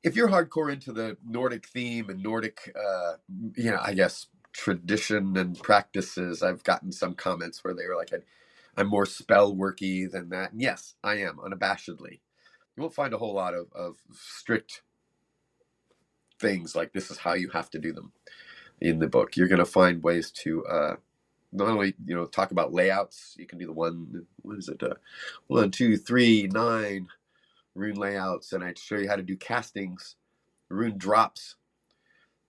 if you're hardcore into the Nordic theme and Nordic, I guess, tradition and practices, I've gotten some comments where they were like, I'm more spell worky than that. And yes, I am, unabashedly. You won't find a whole lot of strict things like this is how you have to do them in the book. You're going to find ways to not only talk about layouts. You can do the what is it, 1, 2, 3, 9 rune layouts, and I show you how to do castings, rune drops,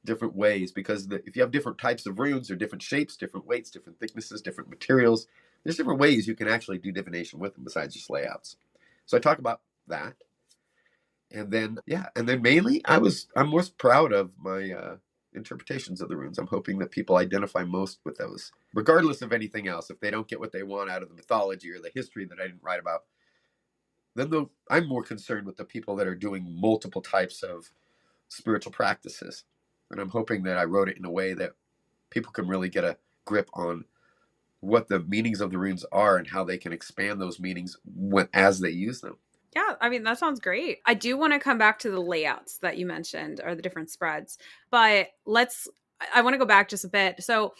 different ways, because if you have different types of runes or different shapes, different weights, different thicknesses, different materials, there's different ways you can actually do divination with them besides just layouts. So I talk about that. And then, mainly I'm most proud of my interpretations of the runes. I'm hoping that people identify most with those, regardless of anything else. If they don't get what they want out of the mythology or the history that I didn't write about, then I'm more concerned with the people that are doing multiple types of spiritual practices. And I'm hoping that I wrote it in a way that people can really get a grip on what the meanings of the runes are and how they can expand those meanings as they use them. Yeah, I mean, that sounds great. I do want to come back to the layouts that you mentioned or the different spreads, but I want to go back just a bit. So,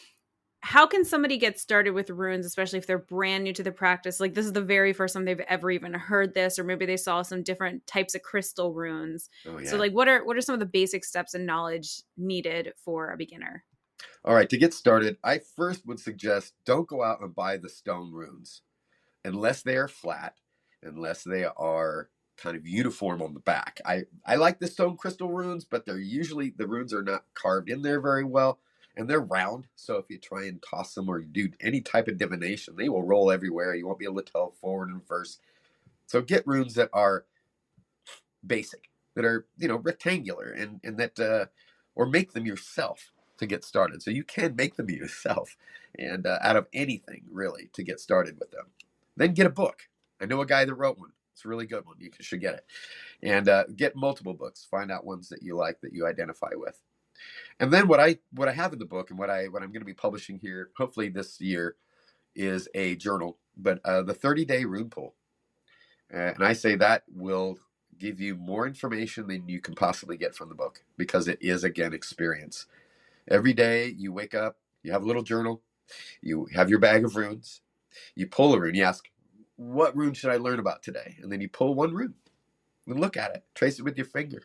how can somebody get started with runes, especially if they're brand new to the practice? Like, this is the very first time they've ever even heard this, or maybe they saw some different types of crystal runes. Oh, So, yeah. like, what are some of the basic steps and knowledge needed for a beginner? All right, to get started, I first would suggest don't go out and buy the stone runes unless they are flat, unless they are kind of uniform on the back. I like the stone crystal runes, but the runes are not carved in there very well, and they're round. So if you try and toss them or do any type of divination, they will roll everywhere. You won't be able to tell forward and reverse. So get runes that are basic, that are rectangular, and that or make them yourself to get started. So you can make them yourself, and out of anything really to get started with them. Then get a book. I know a guy that wrote one. It's a really good one. You should get it, and get multiple books. Find out ones that you like, that you identify with. And then what I have in the book, and what I'm going to be publishing here, hopefully this year, is a journal, but the 30-day rune pool. And I say that will give you more information than you can possibly get from the book, because it is, again, experience. Every day you wake up, you have a little journal, you have your bag of runes, you pull a rune, you ask, what rune should I learn about today? And then you pull one rune and look at it, trace it with your finger,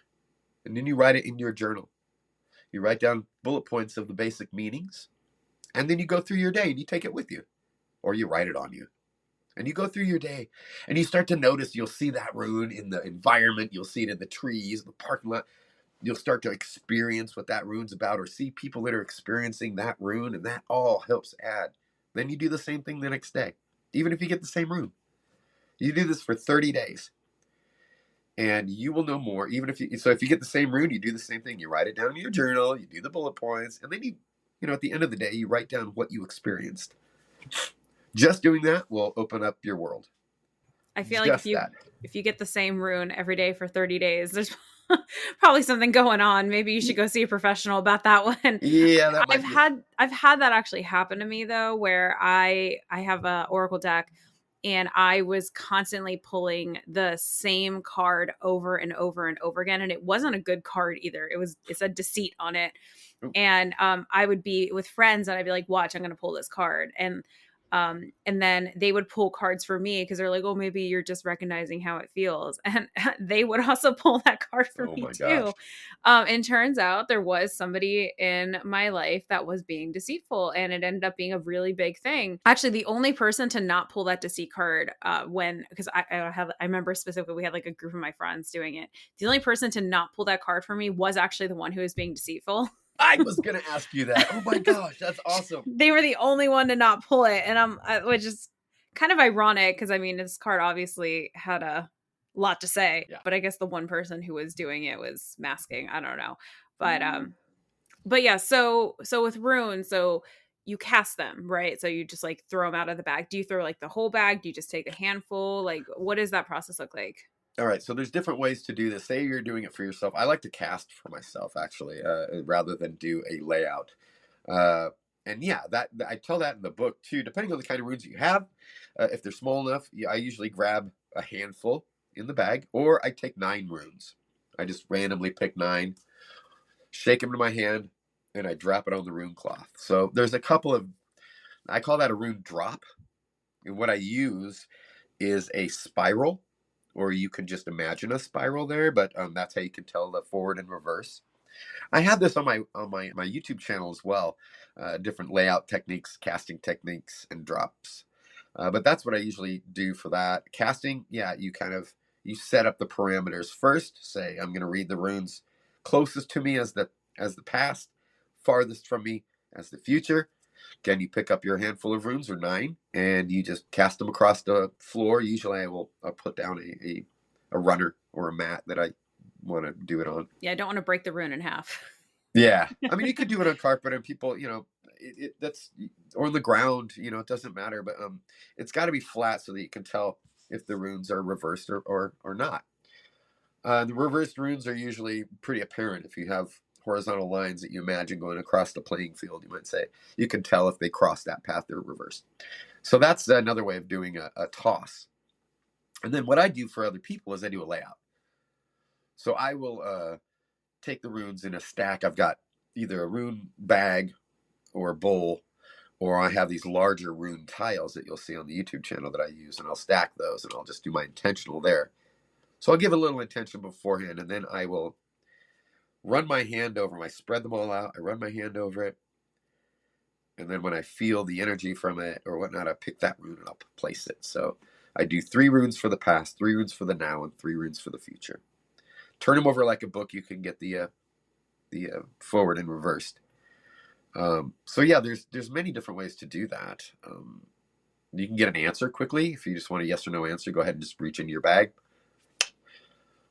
and then you write it in your journal. You write down bullet points of the basic meanings, and then you go through your day and you take it with you, or you write it on you. And you go through your day and you start to notice, you'll see that rune in the environment, you'll see it in the trees, the parking lot. You'll start to experience what that rune's about, or see people that are experiencing that rune, and that all helps add. Then you do the same thing the next day, even if you get the same rune. You do this for 30 days, and you will know more. If you get the same rune, you do the same thing. You write it down in your journal, you do the bullet points, and then at the end of the day, you write down what you experienced. Just doing that will open up your world. I feel like Just that. if you get the same rune every day for 30 days, there's probably something going on. Maybe you should go see a professional about that one. Yeah, that I've might be. had that actually happen to me though, where I have a Oracle deck and I was constantly pulling the same card over and over and over again, and it wasn't a good card either. It said deceit on it, and I would be with friends and I'd be like, watch, I'm going to pull this card, and then they would pull cards for me because they're like, oh, maybe you're just recognizing how it feels, and they would also pull that card for Oh me my gosh. too. And turns out there was somebody in my life that was being deceitful, and it ended up being a really big thing. Actually, the only person to not pull that deceit card, because I remember specifically we had like a group of my friends doing it. The only person to not pull that card for me was actually the one who was being deceitful. I was going to ask you that. Oh my gosh, that's awesome. They were the only one to not pull it, and which is kind of ironic because I mean this card obviously had a lot to say, Yeah. but I guess the one person who was doing it was masking. I don't know, but yeah. So with runes, so you cast them, right? So you just like throw them out of the bag. Do you throw like the whole bag? Do you just take a handful? Like, what does that process look like? All right, so there's different ways to do this. Say you're doing it for yourself. I like to cast for myself, actually, rather than do a layout. Uh, and yeah, that I tell that in the book too. Depending on the kind of runes you have, if they're small enough, I usually grab a handful in the bag, or I take 9 runes. I just randomly pick 9, shake them in my hand, and I drop it on the rune cloth. So there's a couple of, I call that a rune drop. what I use is a spiral, or you can just imagine a spiral there, but that's how you can tell the forward and reverse. I have this on my YouTube channel as well, different layout techniques, casting techniques, and drops. But that's what I usually do for that. Casting, yeah, you set up the parameters first. Say I'm going to read the runes closest to me as the past, farthest from me as the future. Again, you pick up your handful of runes, or 9, and you just cast them across the floor. Usually, I'll put down a runner or a mat that I want to do it on. Yeah, I don't want to break the rune in half. Yeah, I mean, you could do it on carpet, and people, that's or on the ground. It doesn't matter, but it's got to be flat so that you can tell if the runes are reversed or not. The reversed runes are usually pretty apparent if you have horizontal lines that you imagine going across the playing field. You might say you can tell if they cross that path, they're reversed. So that's another way of doing a toss. And then what I do for other people is I do a layout. So I will take the runes in a stack. I've got either a rune bag or a bowl, or I have these larger rune tiles that you'll see on the YouTube channel that I use, and I'll stack those, and I'll just do my intentional there. So I'll give a little intention beforehand, and then I will run my hand over them. I spread them all out. I run my hand over it, and then when I feel the energy from it or whatnot, I pick that rune and I'll place it. So I do 3 runes for the past, 3 runes for the now, and 3 runes for the future. Turn them over like a book. You can get the forward and reversed. So yeah, there's many different ways to do that. You can get an answer quickly. If you just want a yes or no answer, go ahead and just reach into your bag,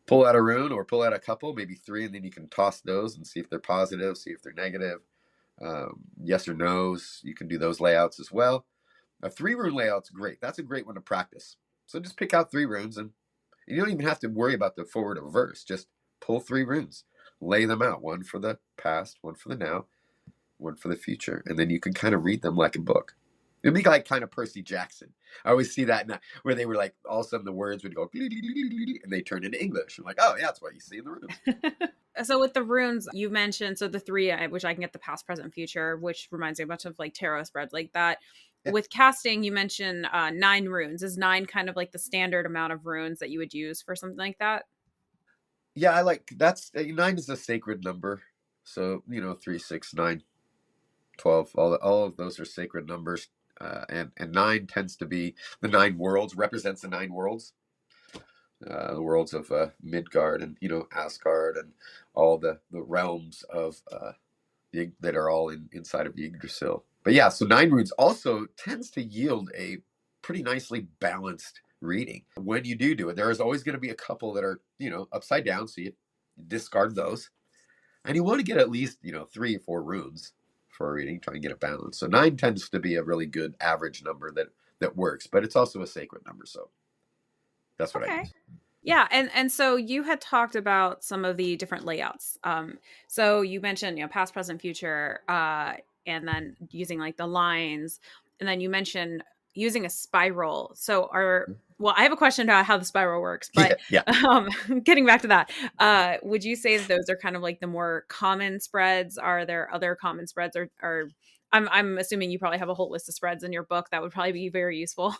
pull out a rune or pull out a couple, maybe 3, and then you can toss those and see if they're positive, see if they're negative. Yes or no's, you can do those layouts as well. A 3 rune layout's great. That's a great one to practice. So just pick out 3 runes, and you don't even have to worry about the forward or reverse. Just pull 3 runes, lay them out, 1 for the past, 1 for the now, 1 for the future, and then you can kind of read them like a book. It'd be like kind of Percy Jackson. I always see that now, where they were like, all of a sudden the words would go, and they turned into English. I'm like, oh, yeah, that's what you see in the runes. So with the runes you mentioned, so the 3, which I can get the past, present, future, which reminds me a bunch of like tarot spreads like that. Yeah. With casting, you mentioned 9 runes. Is 9 kind of like the standard amount of runes that you would use for something like that? Yeah, I like that's 9 is a sacred number. So 3, 6, 9, 12, all of those are sacred numbers. And 9 tends to be the 9 worlds, represents the 9 worlds. The worlds of Midgard and Asgard and all the realms of that are all inside of Yggdrasil. But yeah, so 9 runes also tends to yield a pretty nicely balanced reading. When you do it, there is always going to be a couple that are upside down, so you discard those, and you want to get at least 3 or 4 runes for a reading. Try and get it balanced. So 9 tends to be a really good average number that works, but it's also a sacred number, so that's what I Okay. use. Yeah, and so you had talked about some of the different layouts. So you mentioned, past, present, future, and then using like the lines, and then you mentioned using a spiral. So well, I have a question about how the spiral works, but Yeah, yeah. getting back to that, would you say that those are kind of like the more common spreads? Are there other common spreads, or I'm assuming you probably have a whole list of spreads in your book that would probably be very useful.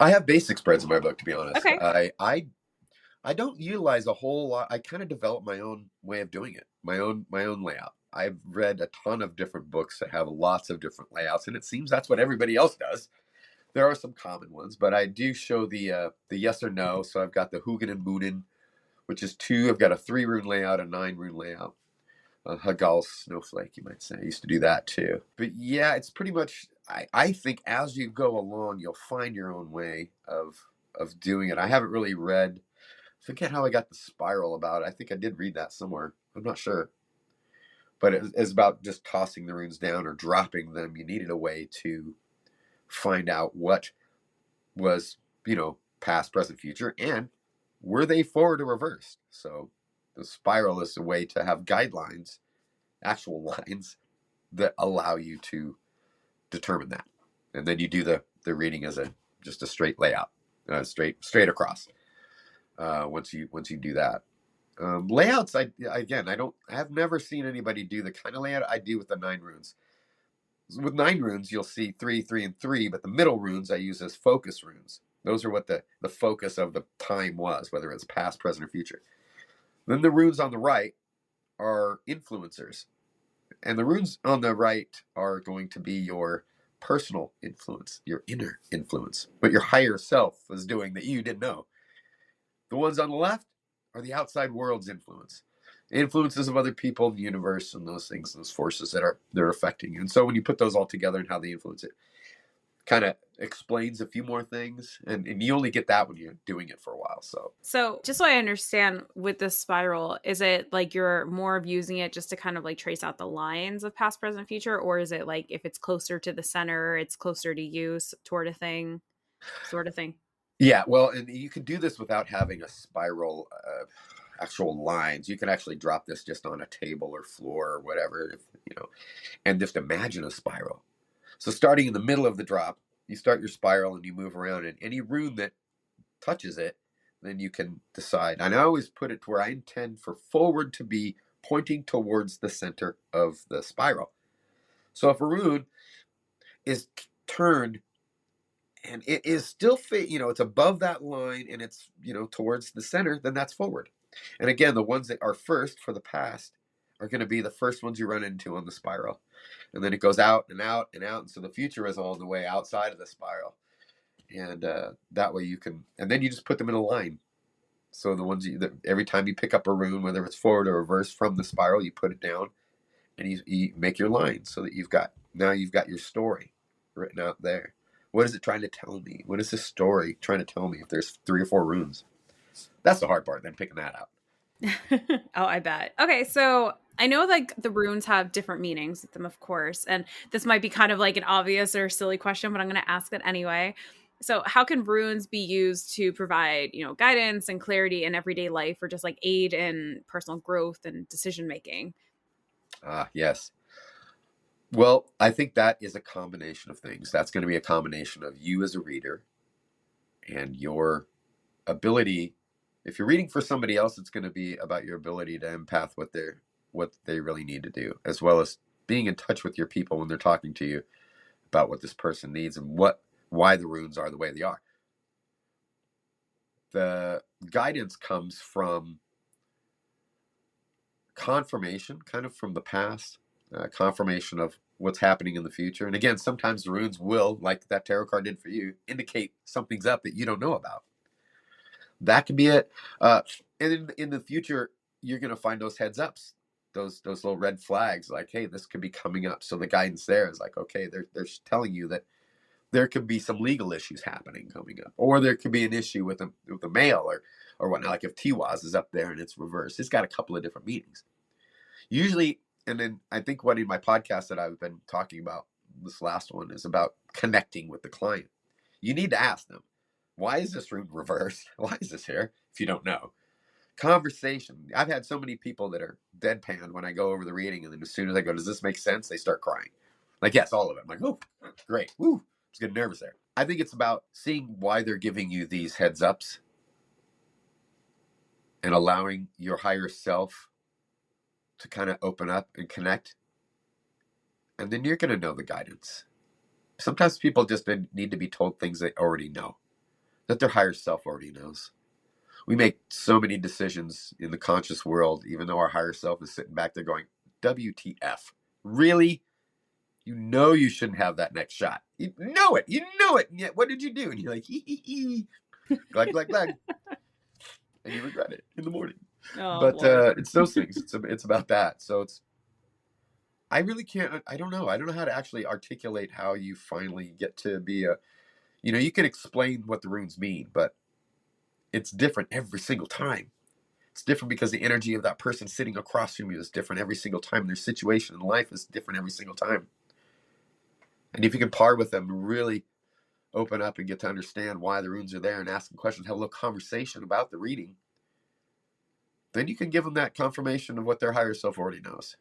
I have basic spreads in my book, to be honest. Okay. I don't utilize a whole lot. I kind of developed my own way of doing it, my own layout. I've read a ton of different books that have lots of different layouts, and it seems that's what everybody else does. There are some common ones, but I do show the yes or no. So I've got the Hugin and Munin, which is 2. I've got a 3 rune layout, a 9 rune layout. A Hagal snowflake, you might say. I used to do that too. But yeah, it's pretty much. I think as you go along, you'll find your own way of doing it. I haven't really read. Forget how I got the spiral about it. I think I did read that somewhere. I'm not sure. But it's about just tossing the runes down or dropping them. You needed a way to find out what was, past, present, future, and were they forward or reversed. So the spiral is a way to have guidelines, actual lines that allow you to determine that. And then you do the reading as just a straight layout, straight across. Once you do that, layouts. I have never seen anybody do the kind of layout I do with the 9 runes. With 9 runes, you'll see 3, 3, and 3, but the middle runes I use as focus runes. Those are what the focus of the time was, whether it's past, present, or future. Then the runes on the right are influencers. And the runes on the right are going to be your personal influence, your inner influence, what your higher self is doing that you didn't know. The ones on the left are the outside world's influence, influences of other people in the universe and those things, those forces that are they're affecting you. And so when you put those all together and how they influence it, kind of explains a few more things, and you only get that when you're doing it for a while. So, just so I understand with the spiral, is it like you're more of using it just to kind of like trace out the lines of past, present, future? Or is it like if it's closer to the center, it's closer to you, sort of thing, sort of thing? Yeah, well, and you can do this without having a spiral actual lines. You can actually drop this just on a table or floor or whatever, and just imagine a spiral. So starting in the middle of the drop, you start your spiral and you move around, and any rune that touches it, then you can decide. And I always put it to where I intend for forward to be pointing towards the center of the spiral. So if a rune is turned and it is still it's above that line and it's towards the center, then that's forward. And again, the ones that are first for the past are going to be the first ones you run into on the spiral, and then it goes out and out and out, and so the future is all the way outside of the spiral. And that way you can, and then you just put them in a line. So the ones every time you pick up a rune, whether it's forward or reverse from the spiral, you put it down and you make your line so that you've got your story written out there. What is it trying to tell me? What is this story trying to tell me if there's 3 or 4 runes? That's the hard part, then picking that out. Oh, I bet. Okay, so I know like the runes have different meanings with them, of course, and this might be kind of like an obvious or silly question, but I'm going to ask it anyway. So, how can runes be used to provide, guidance and clarity in everyday life, or just like aid in personal growth and decision making? Ah, yes. Well, I think that is a combination of things. That's going to be a combination of you as a reader and your ability. If you're reading for somebody else, it's going to be about your ability to empath what they really need to do, as well as being in touch with your people when they're talking to you about what this person needs and why the runes are the way they are. The guidance comes from confirmation, kind of from the past, confirmation of what's happening in the future. And again, sometimes the runes will, like that tarot card did for you, indicate something's up that you don't know about. That can be it. And in the future, you're going to find those heads ups, those little red flags, like, hey, this could be coming up. So the guidance there is like, okay, they're telling you that there could be some legal issues happening coming up, or there could be an issue with the mail or whatnot. Like if Tiwaz is up there and it's reversed, it's got a couple of different meanings. Usually, and then I think what in my podcast that I've been talking about, this last one, is about connecting with the client. You need to ask them, why is this rune reversed? Why is this here? If you don't know. Conversation. I've had so many people that are deadpan when I go over the reading, and then as soon as I go, does this make sense? They start crying. Like, yes, all of it. I'm like, oh, great. Woo. I was getting nervous there. I think it's about seeing why they're giving you these heads ups and allowing your higher self to kind of open up and connect. And then you're going to know the guidance. Sometimes people just need to be told things they already know, that their higher self already knows. We make so many decisions in the conscious world, even though our higher self is sitting back there going, WTF? Really? You know you shouldn't have that next shot. You know it. You know it. And yet, what did you do? And you're like, glag, glag, glag. And you regret it in the morning. Oh, But Lord. it's those things. It's about that. So I really can't, I don't know. I don't know how to actually articulate how you finally get to be you can explain what the runes mean, but it's different every single time. It's different because the energy of that person sitting across from you is different every single time. Their situation in life is different every single time. And if you can par with them, really open up and get to understand why the runes are there and ask them questions, have a little conversation about the reading, then you can give them that confirmation of what their higher self already knows.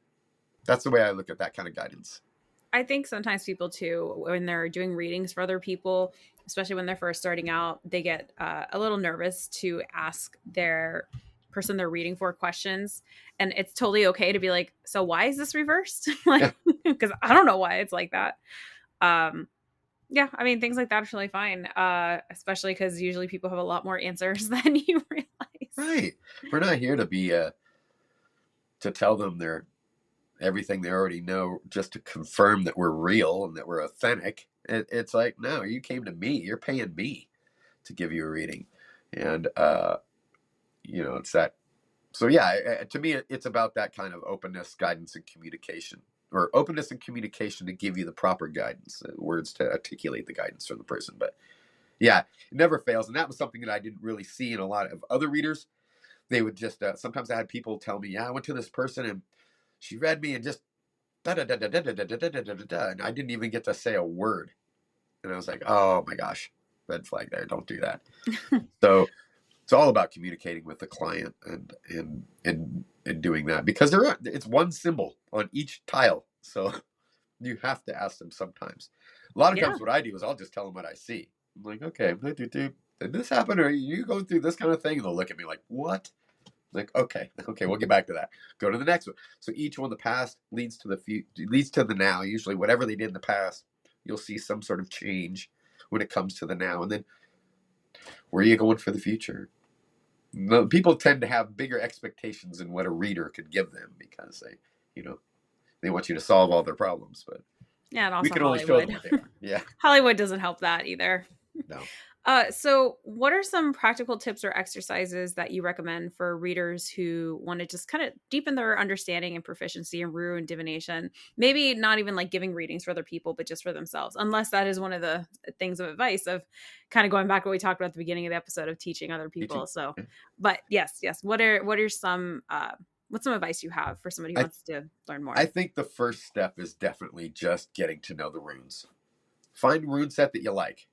That's the way I look at that kind of guidance. I think sometimes people too, when they're doing readings for other people, especially when they're first starting out, they get a little nervous to ask their person they're reading for questions. And it's totally okay to be like, so why is this reversed? Like, Yeah. because I don't know why it's like that. Um, yeah, I mean, things like that are really fine, especially because usually people have a lot more answers than you realize. Right. We're not here to be to tell them everything they already know, just to confirm that we're real and that we're authentic. It's like, no, you came to me. You're paying me to give you a reading, and it's that. So yeah, to me, it's about that kind of openness, guidance, and communication, or openness and communication to give you the proper guidance, words to articulate the guidance from the person. But yeah, it never fails, and that was something that I didn't really see in a lot of other readers. They would just sometimes I had people tell me, yeah, I went to this person and she read me and just da da da da da da da da da da da, and I didn't even get to say a word, and I was like, oh my gosh, red flag there, don't do that. So it's all about communicating with the client and doing that, because it's one symbol on each tile, so you have to ask them sometimes. A lot of Yeah. times what I do is I'll just tell them what I see. I'm like, okay, did this happen, or are you going through this kind of thing? And they'll look at me like, what? Like, okay, we'll get back to that. Go to the next one. So each one, the past leads to the leads to the now. Usually, whatever they did in the past, you'll see some sort of change when it comes to the now. And then, where are you going for the future? People tend to have bigger expectations than what a reader could give them, because they want you to solve all their problems, but Yeah, and we also can only show them Hollywood. what they are. Yeah, Hollywood doesn't help that either. no. So what are some practical tips or exercises that you recommend for readers who want to just kind of deepen their understanding and proficiency in Rue and divination? Maybe not even like giving readings for other people, but just for themselves, unless that is one of the things of advice of kind of going back to what we talked about at the beginning of the episode of teaching other people. Teaching. So, Yeah. but yes. What are some, what's some advice you have for somebody who I wants to learn I more? think the first step is definitely just getting to know the runes. Find a rune set that you like.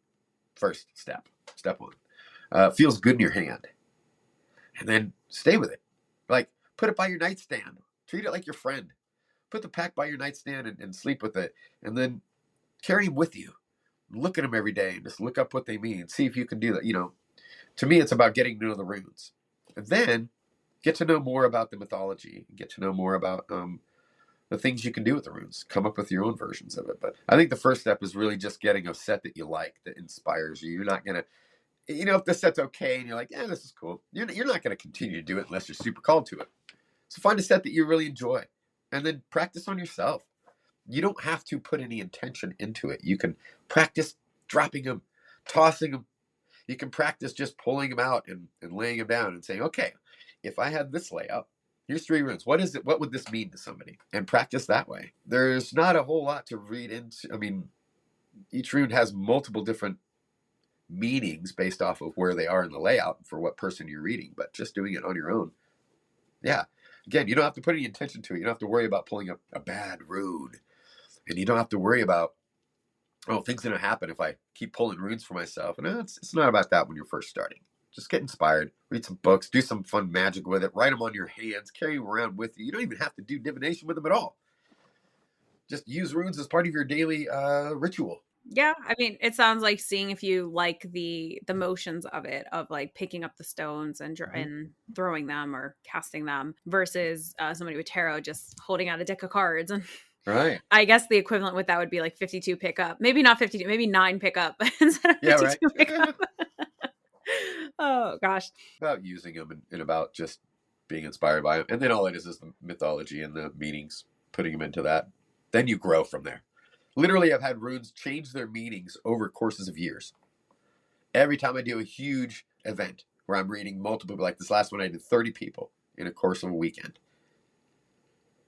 First step. Step one. Feels good in your hand. And then stay with it. Like, put it by your nightstand. Treat it like your friend. Put the pack by your nightstand and sleep with it. And then carry them with you. Look at them every day and just look up what they mean. See if you can do that. To me, it's about getting to know the runes. And then get to know more about the mythology. Get to know more about the things you can do with the runes. Come up with your own versions of it. But I think the first step is really just getting a set that you like, that inspires you. You're not going to, if the set's okay and you're like, yeah, this is cool, you're not going to continue to do it unless you're super called to it. So find a set that you really enjoy and then practice on yourself. You don't have to put any intention into it. You can practice dropping them, tossing them. You can practice just pulling them out and laying them down and saying, okay, if I had this layout, here's 3 runes. What is it? What would this mean to somebody? And practice that way. There's not a whole lot to read into. I mean, each rune has multiple different meanings based off of where they are in the layout for what person you're reading, but just doing it on your own. Yeah. Again, you don't have to put any intention to it. You don't have to worry about pulling up a bad rune. And you don't have to worry about, oh, things going to happen if I keep pulling runes for myself. And it's not about that when you're first starting. Just get inspired, read some books, do some fun magic with it, write them on your hands, carry them around with you. You don't even have to do divination with them at all. Just use runes as part of your daily ritual. Yeah, I mean, it sounds like seeing if you like the motions of it, of like picking up the stones and Mm-hmm. and throwing them or casting them, versus somebody with tarot just holding out a deck of cards. And Right. I guess the equivalent with that would be like 52 pickup, maybe not 52, maybe 9 pickup instead of Yeah, right. 52 pickup. Oh gosh, About using them and about just being inspired by them. And then all it is the mythology and the meanings, putting them into that. Then you grow from there. Literally, I've had runes change their meanings over courses of years. Every time I do a huge event where I'm reading multiple, like this last one, I did 30 people in a course of a weekend.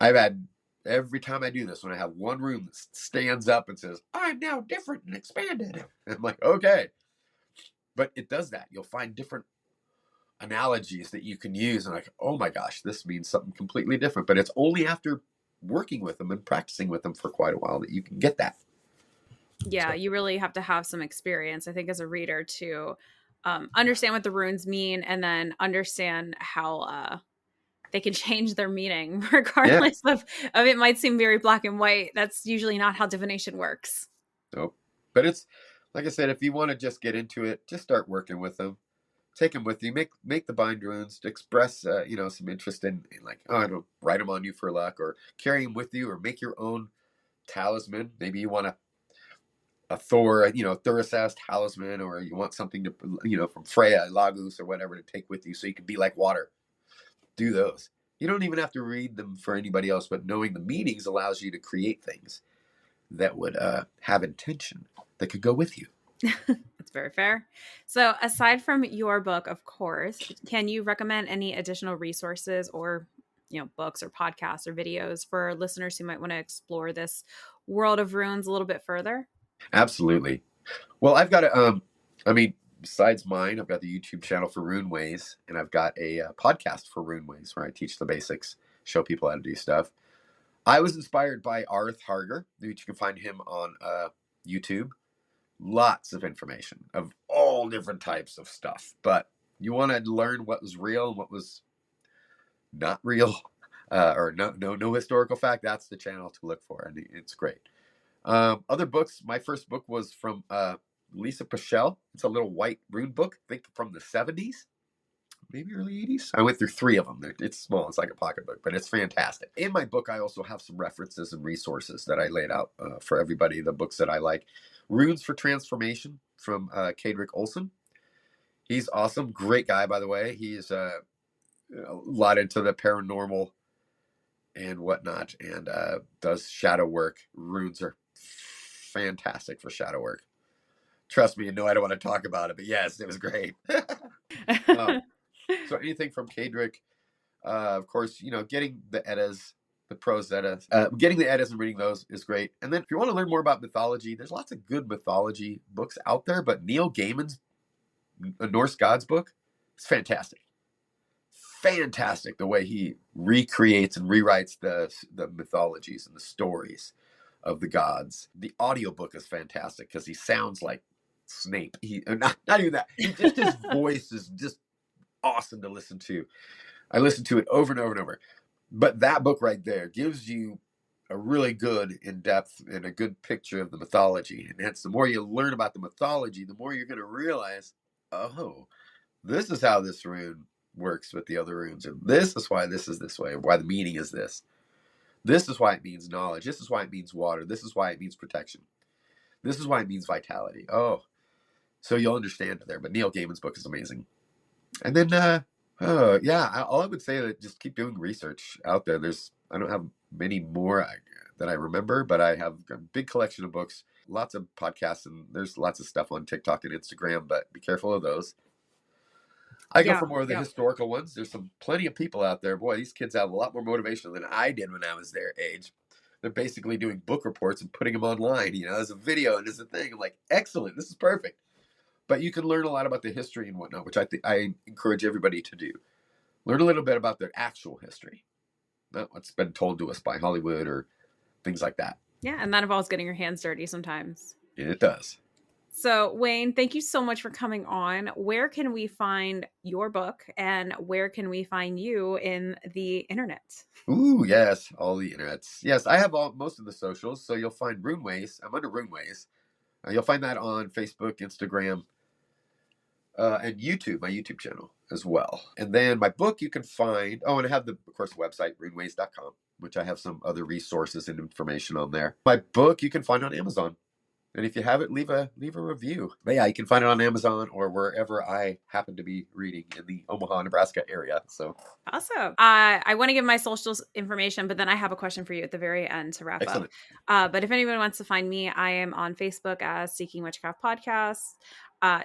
I've had, every time I do this, when I have one rune that stands up and says, I'm now different and expanded. I'm like, okay. But it does that. You'll find different analogies that you can use and like, oh my gosh, this means something completely different. But it's only after working with them and practicing with them for quite a while that you can get that. yeah, So you really have to have some experience, I think, as a reader to understand what the runes mean, and then understand how they can change their meaning yeah. regardless of it might seem very black and white. That's usually not how divination works. Nope. But it's like I said, if you want to just get into it, just start working with them. Take them with you. Make the bind runes. Express some interest in like, oh, I don't write them on you for luck, or carry them with you, or make your own talisman. Maybe you want a Thor, Thurisaz talisman, or you want something to, from Freya, Lagos, or whatever to take with you so you can be like water. Do those. You don't even have to read them for anybody else, but knowing the meanings allows you to create things that would have intention that could go with you. That's very fair. So, aside from your book, of course, can you recommend any additional resources or, books or podcasts or videos for listeners who might want to explore this world of runes a little bit further? Absolutely. Well, I've got I mean, besides mine, I've got the YouTube channel for Runeways, and I've got a podcast for Runeways where I teach the basics, show people how to do stuff. I was inspired by Arth Harger, which you can find him on YouTube. Lots of information of all different types of stuff, but you want to learn what was real and what was not real, or no historical fact. That's the channel to look for, and it's great. Other books. My first book was from Lisa Pichelle. It's a little white rune book, I think from the 70s, maybe early 80s. I went through 3 of them. It's small. It's like a pocketbook, but it's fantastic. In my book, I also have some references and resources that I laid out for everybody, the books that I like. Runes for Transformation from Kadrick Olson. He's awesome. Great guy, by the way. He's a lot into the paranormal and whatnot, and does shadow work. Runes are fantastic for shadow work. Trust me, I don't want to talk about it, but yes, it was great. um, so anything from Kadrick, of course, getting the Eddas, the prose Eddas, getting the Eddas and reading those is great. And then if you want to learn more about mythology, there's lots of good mythology books out there, but Neil Gaiman's Norse Gods book is fantastic. Fantastic the way he recreates and rewrites the mythologies and the stories of the gods. The audiobook is fantastic because he sounds like Snape. He not even that. His voice is just awesome to listen to. I listened to it over and over and over. But that book right there gives you a really good in-depth and a good picture of the mythology. And hence, the more you learn about the mythology, the more you're going to realize, oh, this is how this rune works with the other runes. And this is why this is this way, why the meaning is this. This is why it means knowledge. This is why it means water. This is why it means protection. This is why it means vitality. Oh, so you'll understand it there. But Neil Gaiman's book is amazing. And then, all I would say is just keep doing research out there. I don't have many more that I remember, but I have a big collection of books, lots of podcasts, and there's lots of stuff on TikTok and Instagram, but be careful of those. I go Yeah, for more of the yeah. historical ones. There's plenty of people out there. Boy, these kids have a lot more motivation than I did when I was their age. They're basically doing book reports and putting them online, as a video and as a thing. I'm like, excellent, this is perfect. But you can learn a lot about the history and whatnot, which I encourage everybody to do. Learn a little bit about their actual history, not what's been told to us by Hollywood or things like that. Yeah, and that involves getting your hands dirty sometimes. And it does. So, Wayne, thank you so much for coming on. Where can we find your book and where can we find you in the internet? Ooh, yes, all the internets. Yes, I have most of the socials, so you'll find Runeways. I'm under Runeways. You'll find that on Facebook, Instagram, and YouTube, my YouTube channel as well. And then my book you can find, and I have of course, website, runeways.com, which I have some other resources and information on there. My book you can find on Amazon. And if you have it, leave a review. But yeah, you can find it on Amazon or wherever I happen to be reading in the Omaha, Nebraska area. So Awesome. I want to give my socials information, but then I have a question for you at the very end to wrap up. excellent. But if anyone wants to find me, I am on Facebook as Seeking Witchcraft Podcast.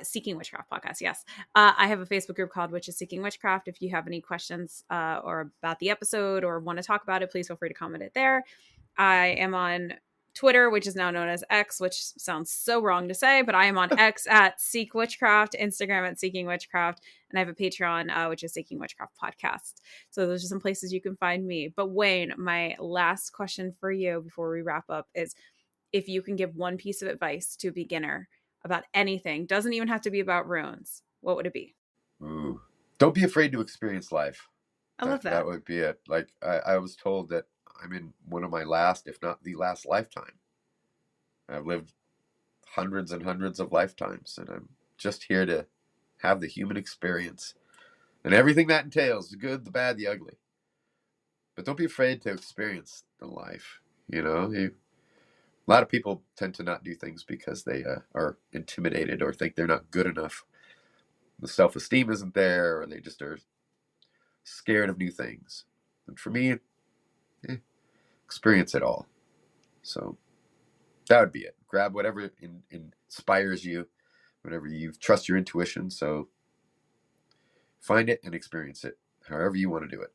Seeking Witchcraft Podcast, yes. I have a Facebook group called Witches Seeking Witchcraft. If you have any questions or about the episode or want to talk about it, please feel free to comment it there. I am on Twitter, which is now known as X, which sounds so wrong to say, but I am on X at Seek Witchcraft, Instagram at Seeking Witchcraft, and I have a Patreon, which is Seeking Witchcraft Podcast. So those are some places you can find me. But Wayne, my last question for you before we wrap up is if you can give one piece of advice to a beginner about anything, doesn't even have to be about runes, what would it be? Ooh. Don't be afraid to experience life. I love That that. would be it. Like I was told that I'm in one of my last, if not the last lifetime. I've lived hundreds and hundreds of lifetimes, and I'm just here to have the human experience and everything that entails, the good, the bad, the ugly. But don't be afraid to experience the life. lot of people tend to not do things because they are intimidated or think they're not good enough. The self-esteem isn't there, or they just are scared of new things. And for me, experience it all. So that would be it. Grab whatever inspires you, whatever you trust your intuition. So find it and experience it, however you want to do it.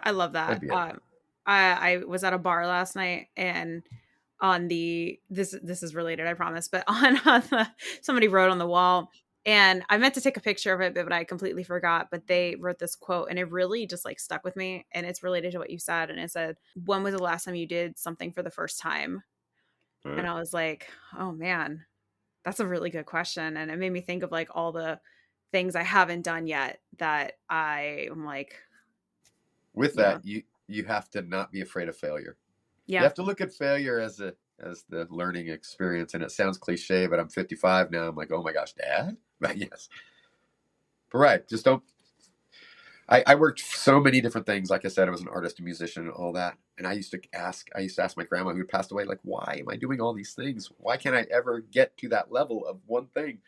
I love That'd that. be it. I was at a bar last night, and on the this is related, I promise, but on the, somebody wrote on the wall, and I meant to take a picture of it, but I completely forgot. But they wrote this quote, and it really just like stuck with me, and it's related to what you said. And it said, "When was the last time you did something for the first time?" And I was like, "Oh man, that's a really good question." And it made me think of like all the things I haven't done yet that I am like, With you know, that, you have to not be afraid of failure. You yeah. have to look at failure as the learning experience. And it sounds cliche, but I'm 55 now. I'm like, oh my gosh, Dad. But yes, but right. Just don't. I worked so many different things. Like I said, I was an artist, a musician, and all that. And I used to ask my grandma who had passed away, like, why am I doing all these things? Why can't I ever get to that level of one thing?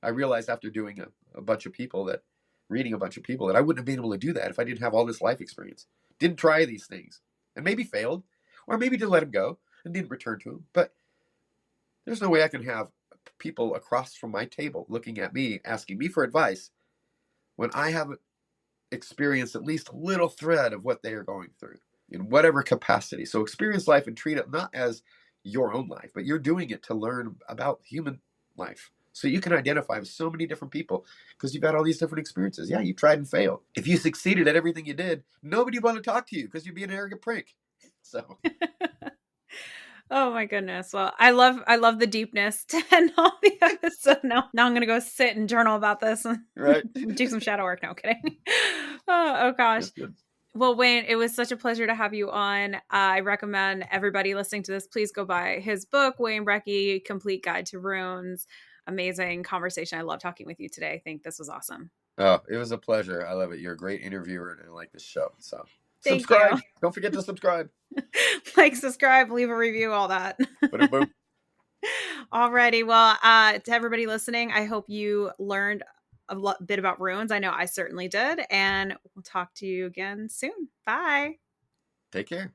I realized after doing a bunch of people that, reading a bunch of people, that I wouldn't have been able to do that if I didn't have all this life experience. Didn't try these things, and maybe failed, or maybe did let them go and didn't return to them. But there's no way I can have people across from my table looking at me, asking me for advice when I haven't experienced at least a little thread of what they are going through in whatever capacity. So experience life and treat it not as your own life, but you're doing it to learn about human life. So you can identify with so many different people because you've had all these different experiences. Yeah, you tried and failed. If you succeeded at everything you did, nobody would want to talk to you because you'd be an arrogant prick. So Oh my goodness. Well, I love the deepness to end all the episode. Now I'm gonna go sit and journal about this and right. do some shadow work. No kidding. Oh gosh. That's good. Well, Wayne, it was such a pleasure to have you on. I recommend everybody listening to this, please go buy his book, Wayne Brekke, Complete Guide to Runes. Amazing conversation. I love talking with you today. I think this was awesome. Oh, it was a pleasure. I love it. You're a great interviewer and I like this show. So Thank you. subscribe. Don't forget to subscribe. Like, subscribe, leave a review, all that. Boom, boom. Alrighty. Well, to everybody listening, I hope you learned a bit about runes. I know I certainly did. And we'll talk to you again soon. Bye. Take care.